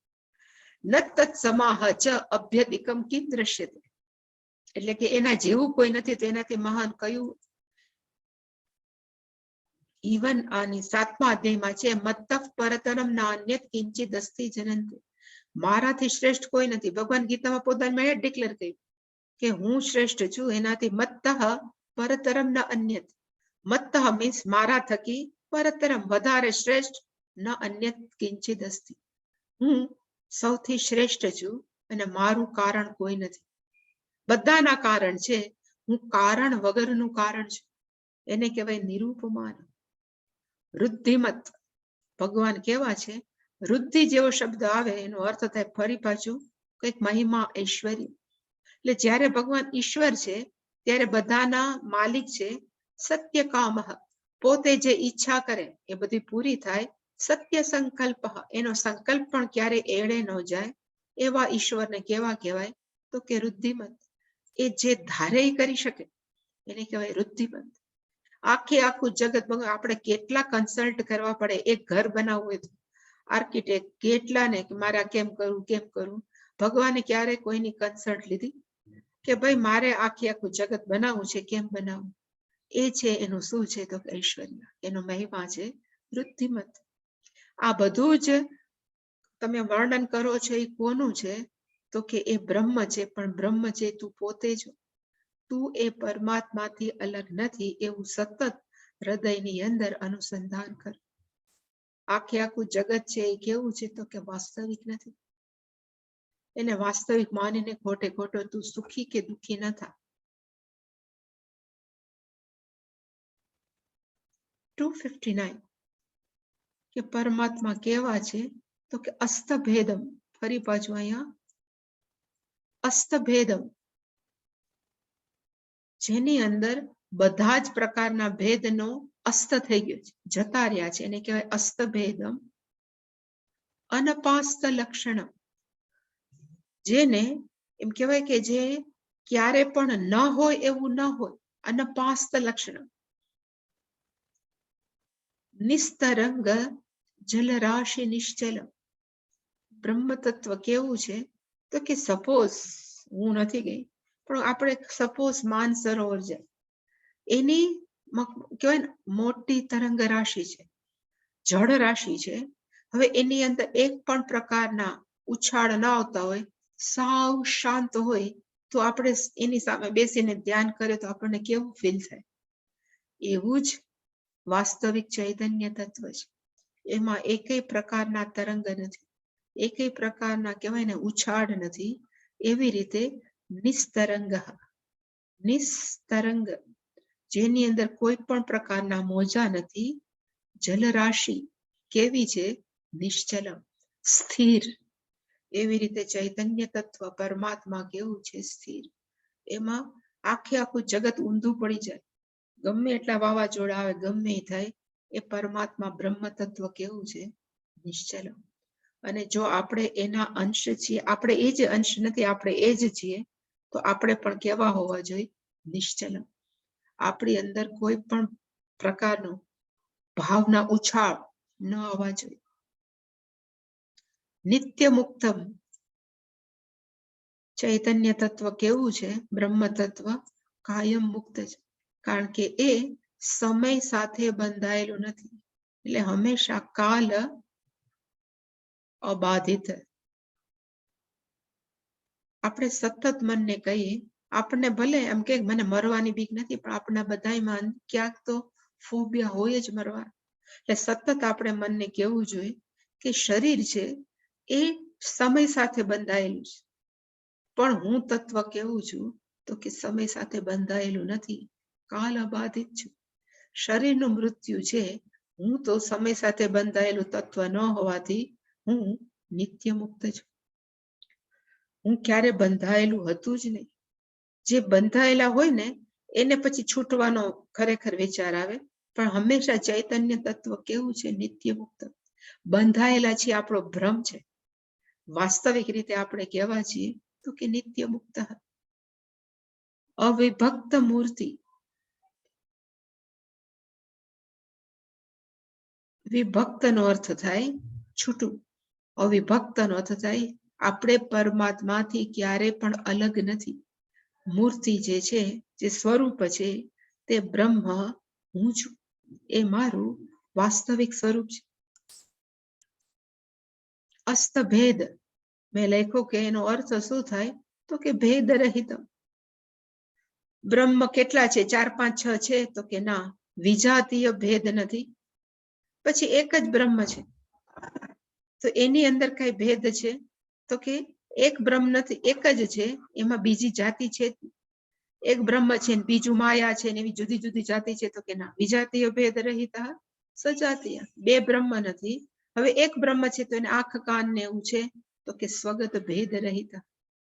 નત તત સમાહ ચ અભ્યધિકમ કિમ દ્રશ્યતે, એટલે કે એના જેવું કોઈ નથી તો એનાથી મહાન કયું. ઇવન આની 7મા અધ્યાયમાં છે મત્તઃ પરતરમ નાન્યત કિંચિદ અસ્તિ જનંતે, મારાથી શ્રેષ્ઠ કોઈ નથી. ભગવાન ગીતામાં પોતાને ડિક્લેર કર્યું કે હું શ્રેષ્ઠ છું, એનાથી મત્તઃ પરતરમ ન અન્યત. મત્તઃ મીન્સ મારા થકી, પરતરમ વધારે શ્રેષ્ઠ, ન અન્યત કિંચિદ અસ્તિ, હું સૌથી શ્રેષ્ઠ છું અને મારું કારણ કોઈ નથી. બધાના કારણ છે, હું કારણ વગરનું કારણ છું. એને કહેવાય નિરૂપમાન. રુદ્ધિમત, ભગવાન કેવા છે. રુદ્ધિ જેવો શબ્દ આવે એનો અર્થ થાય ફરી પાછું કઈક મહિમા, ઐશ્વર્ય. એટલે જયારે ભગવાન ઈશ્વર છે ત્યારે બધાના માલિક છે. સત્ય કામ, પોતે જે ઈચ્છા કરે એ બધી પૂરી થાય. સત્ય સંકલ્પ, એનો સંકલ્પ પણ ક્યારે એળે ન જાય. એવા ઈશ્વરને કેવા કહેવાય તો કે રુદ્ધિમત. એ જે ધારે કરી શકે એને કહેવાય રુદ્ધિમત. આખે આખું જગત, આપણે કેટલા કન્સલ્ટ કરવા પડે એક ઘર બનાવવું હોય તો. આર્કિટેક્ટ કેટલા ને મારે કેમ કરવું કેમ કરવું. ભગવાને ક્યારે કોઈની કન્સલ્ટ લીધી કે ભાઈ મારે આખે આખું જગત બનાવવું છે, કેમ બનાવવું. એ છે એનું શું છે તો ઐશ્વર્ય, એનો મહિમા છે રુદ્ધિમત. આ બધું જ તમે વર્ણન કરો છો એ કોનું છે તો કે એ બ્રહ્મ છે. પણ બ્રહ્મ છે તું પોતે જ, તું એ પરમાત્માથી અલગ નથી એવું સતત હૃદયની અંદર અનુસંધાન કર. આખે આખું જગત છે એ કેવું છે તો કે વાસ્તવિક નથી. એને વાસ્તવિક માનીને ખોટે ખોટો તું સુખી કે દુઃખી ન થા. 259 કે પરમાત્મા કેવા છે તો કે અસ્તભેદમ. ફરી પાછું અહીંયા અસ્તભેદમ, જેની અંદર બધા જ પ્રકારના ભેદનો અસ્ત થઈ ગયો છે, જતા રહ્યા છે, એને કહેવાય અસ્તભેદમ. અનપાસ્ત લક્ષણમ, જેને એમ કહેવાય કે જે ક્યારે પણ ન હોય એવું ન હોય. અનપાસ્ત લક્ષણ. નિસ્તરંગ જલરાશિ નિશ્ચલ. બ્રહ્મ તત્વ કેવું છે તો કે સપોઝ હું નથી ગઈ પણ આપણે સપોઝ માનસરોવર જાય, એની કહેવાય ને મોટી તરંગ રાશિ છે, જળ રાશિ છે. હવે એની અંદર એક પણ પ્રકારના ઉછાળ ન આવતા હોય, સાવ શાંત હોય તો આપણે એની સામે બેસીને ધ્યાન કરીએ તો આપણને કેવું ફીલ થાય. એવું જ વાસ્તવિક ચૈતન્ય તત્વ છે. એમાં એકેય પ્રકારના તરંગ નથી, એકેય પ્રકારના કહેવાય ને ઉછાળ નથી. એવી રીતે નિસ્તરંગ, નિસ્તરંગ, જેની અંદર કોઈ પણ પ્રકારના મોજા નથી. જલરાશિ કેવી છે? નિશ્ચલમ, સ્થિર. એવી રીતે ચૈતન્ય તત્વ પરમાત્મા કેવું છે? સ્થિર. એમાં આખે આખું જગત ઊંધું પડી જાય, ગમે એટલા વાવાઝોડા આવે, ગમે એ થાય, એ પરમાત્મા બ્રહ્મ તત્વ કેવું છે? નિશ્ચલમ. અને જો આપણે એના અંશ છીએ, આપણે એ જ અંશ નથી, આપણે એ જ છીએ, તો આપણે પણ કેવા હોવા જોઈએ? નિશ્ચલમ. આપણી અંદર કોઈ પણ પ્રકારનો ભાવના ઉછાળ ન આવવા જોઈએ. નિત્ય મુક્તમ, ચૈતન્ય તત્વ કેવું છે? બ્રહ્મ તત્વ કાયમ મુક્ત છે, કારણ કે એ સમય સાથે બંધાયેલું નથી. એટલે હંમેશા કાલ અબાધિત. આપણે સતત મનને કહીએ, આપણને ભલે એમ કે મને મરવાની બીક નથી, પણ આપણા બધામાં ક્યાંક તો ફોબિયા હોય જ મરવા. એટલે સતત આપણે મનને કહેવું જોઈએ કે શરીર છે એ સમય સાથે બંધાયેલું છે, પણ હું તત્વ કેવું છું તો કે સમય સાથે બંધાયેલું નથી, કાલ અબાધિત છું. શરીરનું મૃત્યુ છે, હું તો સમય સાથે બંધાયેલું તત્વ ન હોવાથી હું નિત્ય મુક્ત છું. હું ક્યારે બંધાયેલું હતું જ નહીં. જે બંધાયેલા હોય ને એને પછી છૂટવાનો ખરેખર વિચાર આવે, પણ હંમેશા ચૈતન્ય તત્વ કેવું છે? નિત્ય મુક્ત. બંધાયેલા છે આપણો ભ્રમ છે, વાસ્તવિક રીતે આપણે કેવા છીએ તો કે નિત્ય મુક્ત. અવિભક્ત મૂર્તિ, વિભક્ત નો અર્થ થાય છૂટું, અવિભક્ત નો અર્થ થાય આપણે પરમાત્માથી ક્યારે પણ અલગ નથી. મૂર્તિ જે છે, જે સ્વરૂપ છે, તે બ્રહ્મ હું છું, એ મારું વાસ્તવિક સ્વરૂપ છે. અસ્તભેદ મેં લખ્યું કે એનો અર્થ શું થાય, તો કે ભેદ રહિત. બ્રહ્મ કેટલા છે, 4, 5, 6 છે, તો કે ના, વિજાતીય ભેદ નથી. પછી એક જ બ્રહ્મ છે, તો એની અંદર કઈ ભેદ છે, તો કે એક બ્રહ્મ નથી, એક જ છે, એમાં બીજી જાતિ છે. એક બ્રહ્મ છે ને બીજું માયા છે ને એવી જુદી જુદી જાતિ છે, તો કે ના, વિજાતીય ભેદ રહિત સજાતીય, બે બ્રહ્મ નથી. હવે એક બ્રહ્મ છે તો એને આંખ કાન ને એવું છે, તો કે સ્વગત ભેદ રહિત,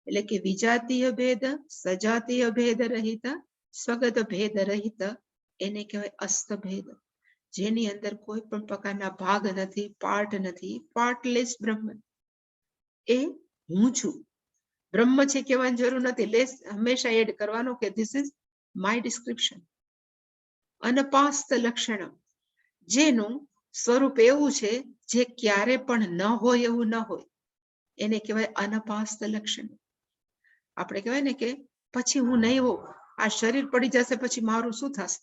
એટલે કે વિજાતીય ભેદ, સજાતીય ભેદ રહિત, સ્વગત ભેદ રહિત, એને કહેવાય અસ્તભેદ, જેની અંદર કોઈ પણ પ્રકારના ભાગ નથી, પાર્ટ નથી, પાર્ટલેસ બ્રહ્મ, એ હું છું. બ્રહ્મ છે કહેવાની જરૂર નથી, લેસ હંમેશા એડ કરવાનો કે ધીસ ઇઝ માય ડિસ્ક્રિપ્શન. અનપાસ્ત લક્ષણ, જેનું સ્વરૂપ એવું છે જે ક્યારે પણ ન હોય એવું ન હોય, એને કહેવાય અનપાસ્ત લક્ષણ. આપણે કહેવાય ને કે પછી હું નહીં હોઉં, આ શરીર પડી જશે પછી મારું શું થશે,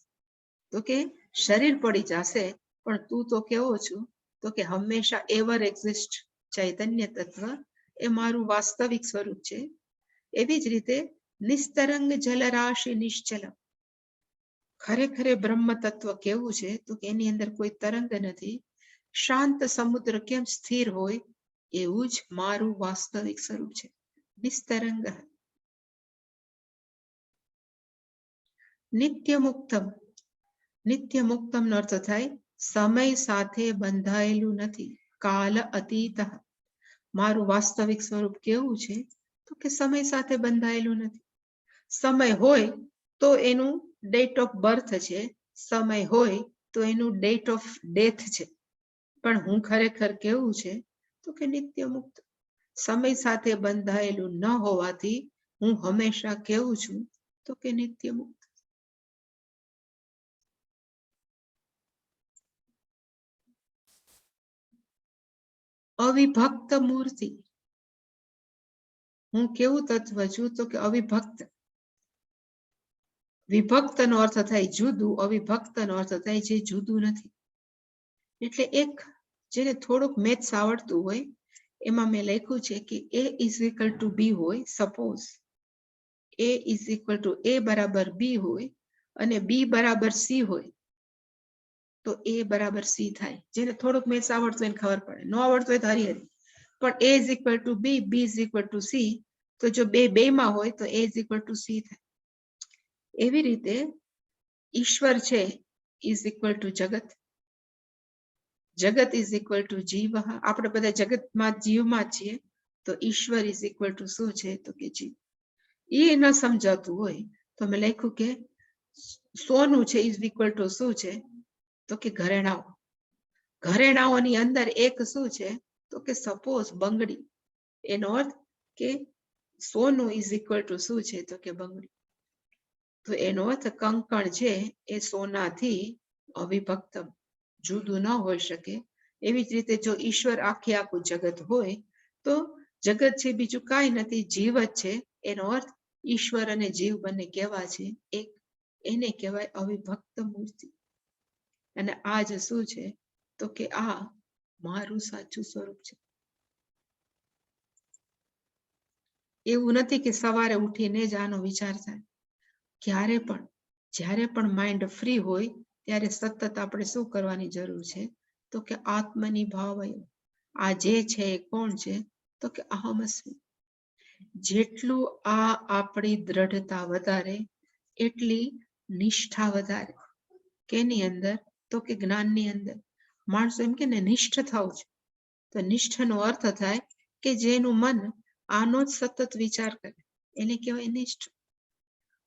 તો કે શરીર પડી જશે પણ તું તો કેવો છું, તો કે હંમેશા એવર એક્ઝિસ્ટ ચૈતન્ય તત્વ, એ મારું વાસ્તવિક સ્વરૂપ છે. એવી જ રીતે નિસ્તરંગ જલરાશિ નિશ્ચલ, ખરેખરે બ્રહ્મ તત્વ કેવું છે, તો કે એની અંદર કોઈ તરંગ નથી. શાંત સમુદ્ર કેમ સ્થિર હોય, એવું જ મારું વાસ્તવિક સ્વરૂપ છે, નિસ્તરંગ. નિત્ય મુક્તમ, નિત્ય મુક્તમ નો અર્થ થાય સમય સાથે બંધાયેલું નથી, કાલ અતીત. મારું વાસ્તવિક સ્વરૂપ કેવું છે, તો કે સમય સાથે બંધાયેલું નથી. સમય હોય તો એનું ડેટ ઓફ બર્થ છે, સમય હોય તો એનું ડેટ ઓફ ડેથ છે, પણ હું ખરેખર કેવું છે, તો કે નિત્ય મુક્ત. સમય સાથે બંધાયેલું ન હોવાથી હું હંમેશા કેવું છું, તો કે નિત્ય મુક્ત. અવિભક્ત મૂર્તિ, હું કેવું તત્વ છું, તો કે અવિભક્ત. વિભક્ત નો અર્થ થાય જુદું, અવિભક્ત નો અર્થ થાય જે જુદું નથી. એટલે એક જેને થોડુંક મેથ્સ આવડતું હોય, એમાં મેં લખ્યું છે કે a is equal to b હોય, suppose a is equal to a બરાબર b હોય અને b બરાબર c હોય, તો a બરાબર c થાય. જેને થોડુંક મેથ્સ આવડતું હોય એને ખબર પડે, ન આવડતું હોય તો હરી, પણ a is equal to b, b is equal to c, તો જો બે માં હોય તો a is equal to c થાય. એવી રીતે ઈશ્વર છે ઇઝ ઇક્વલ ટુ જગત, જગત ઇઝ ઇક્વલ ટુ જીવ. આપણે બધા જગતમાં જીવમાં છીએ, તો ઈશ્વર ઇઝ ઇક્વલ ટુ શું છે, તો કે જીવ. એ ન સમજાતું હોય તો મેં લખ્યું કે સોનું છે ઇઝ ઇક્વલ ટુ શું છે, તો કે ઘરેણાઓ. ઘરેણાઓની અંદર એક શું છે, તો કે સપોઝ બંગડી. એનો અર્થ કે સોનું ઇઝ ઇક્વલ ટુ શું છે, તો કે બંગડી. તો એનો અર્થ કંકણ છે એ સોનાથી અવિભક્ત, જુદું ન હોઈ શકે. એવી જ રીતે જો ઈશ્વર આખું જગત હોય, તો જગત છે બીજું કાંઈ નથી, જીવ જ છે. એનો અર્થ ઈશ્વર અને જીવ બંને કેવા છે, એક. એને કહેવાય અવિભક્ત મૂર્તિ. અને આ જ શું છે, તો કે આ મારું સાચું સ્વરૂપ છે. એવું નથી કે સવારે ઉઠીને જ આનો વિચાર થાય, ક્યારે પણ જ્યારે પણ માઇન્ડ ફ્રી હોય ત્યારે સતત આપણે શું કરવાની જરૂર છે, તો કે આત્મની ભાવય. આ જે છે એ કોણ છે, તો કે અહમસ્મી. જેટલું આ આપણી દ્રઢતા વધારે, એટલી નિષ્ઠા વધારે. કેની અંદર, તો કે જ્ઞાનની અંદર. માણસો એમ કે ને નિષ્ઠ થવું છે, તો નિષ્ઠનો અર્થ થાય કે જેનું મન આનો જ સતત વિચાર કરે, એને કહેવાય નિષ્ઠ.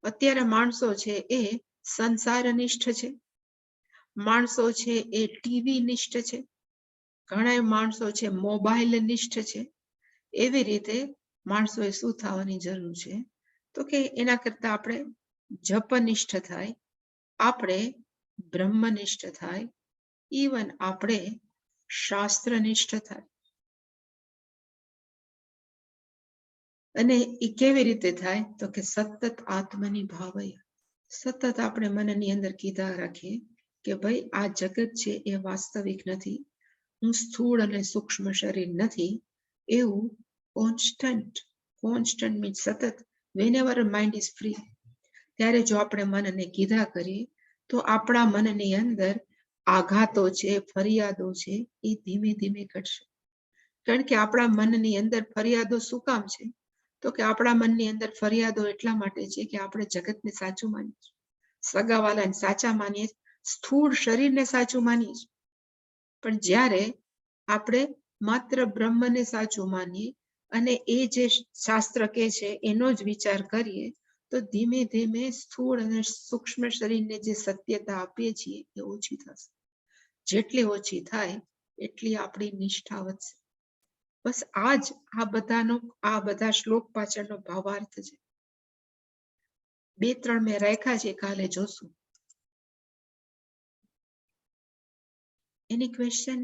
અત્યારે માણસો છે એ સંસાર નિષ્ઠ છે, માણસો છે એ ટીવી નિષ્ઠ છે, ઘણા માણસો છે મોબાઈલ નિષ્ઠ છે. એવી રીતે માણસોએ શું થવાની જરૂર છે, તો કે એના કરતા આપણે જપનિષ્ઠ થાય, આપણે બ્રહ્મનિષ્ઠ થાય, ઇવન આપણે શાસ્ત્રનિષ્ઠ થાય. અને એ કેવી રીતે થાય? તો કે સતત આત્મની ભાવય. સતત આપણે મનની અંદર કીધા રાખીએ કે ભાઈ આ જગત છે એ વાસ્તવિક નથી, હું સ્થૂળ અને સૂક્ષ્મ શરીર નથી, એવું કોન્સ્ટન્ટ મીન્સ સતત, વેનેવર માઇન્ડ ઇઝ ફ્રી, ત્યારે જો આપણે મનને કીધા કરીએ તો આપણા મનની અંદર આઘાતો છે, ફરિયાદો છે, એ ધીમે ધીમે ઘટશે. કારણ કે આપણા મનની અંદર ફરિયાદો શું કામ છે? તો કે આપણા મનની અંદર ફરિયાદો એટલા માટે છે કે આપણે જગતને સાચું માનીએ છીએ, સગાવાલાને સાચા માનીએ, સ્થૂળ શરીરને સાચું માનીએ છીએ. પણ જ્યારે આપણે માત્ર બ્રહ્મને સાચું માનીએ અને એ જે શાસ્ત્ર કે છે એનો જ વિચાર કરીએ તો ધીમે ધીમે સ્થૂળ અને સૂક્ષ્મ શરીરને જે સત્યતા આપીએ છીએ એ ઓછી થશે. જેટલી ઓછી થાય એટલી આપણી નિષ્ઠા વધશે. બસ આ બધા શ્લોક પાછળનો ભાવાર્થ છે. 2-3 મેં રાખ્યા છે, કાલે જોશું. Any question?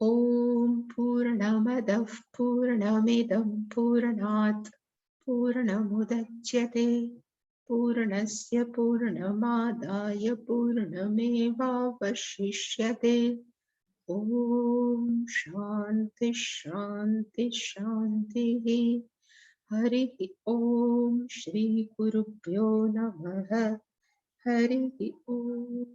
ઓમ પૂર્ણમદઃ પૂર્ણમિદં પૂર્ણાત પૂર્ણમુદચ્યતે પૂર્ણસ્ય પૂર્ણમાદાય પૂર્ણમેવાવશિષ્યતે. ઓમ શાંતિ શાંતિ શાંતિ. હરિ ઓમ શ્રી ગુરુભ્યો નમઃ. હરિ ઓમ.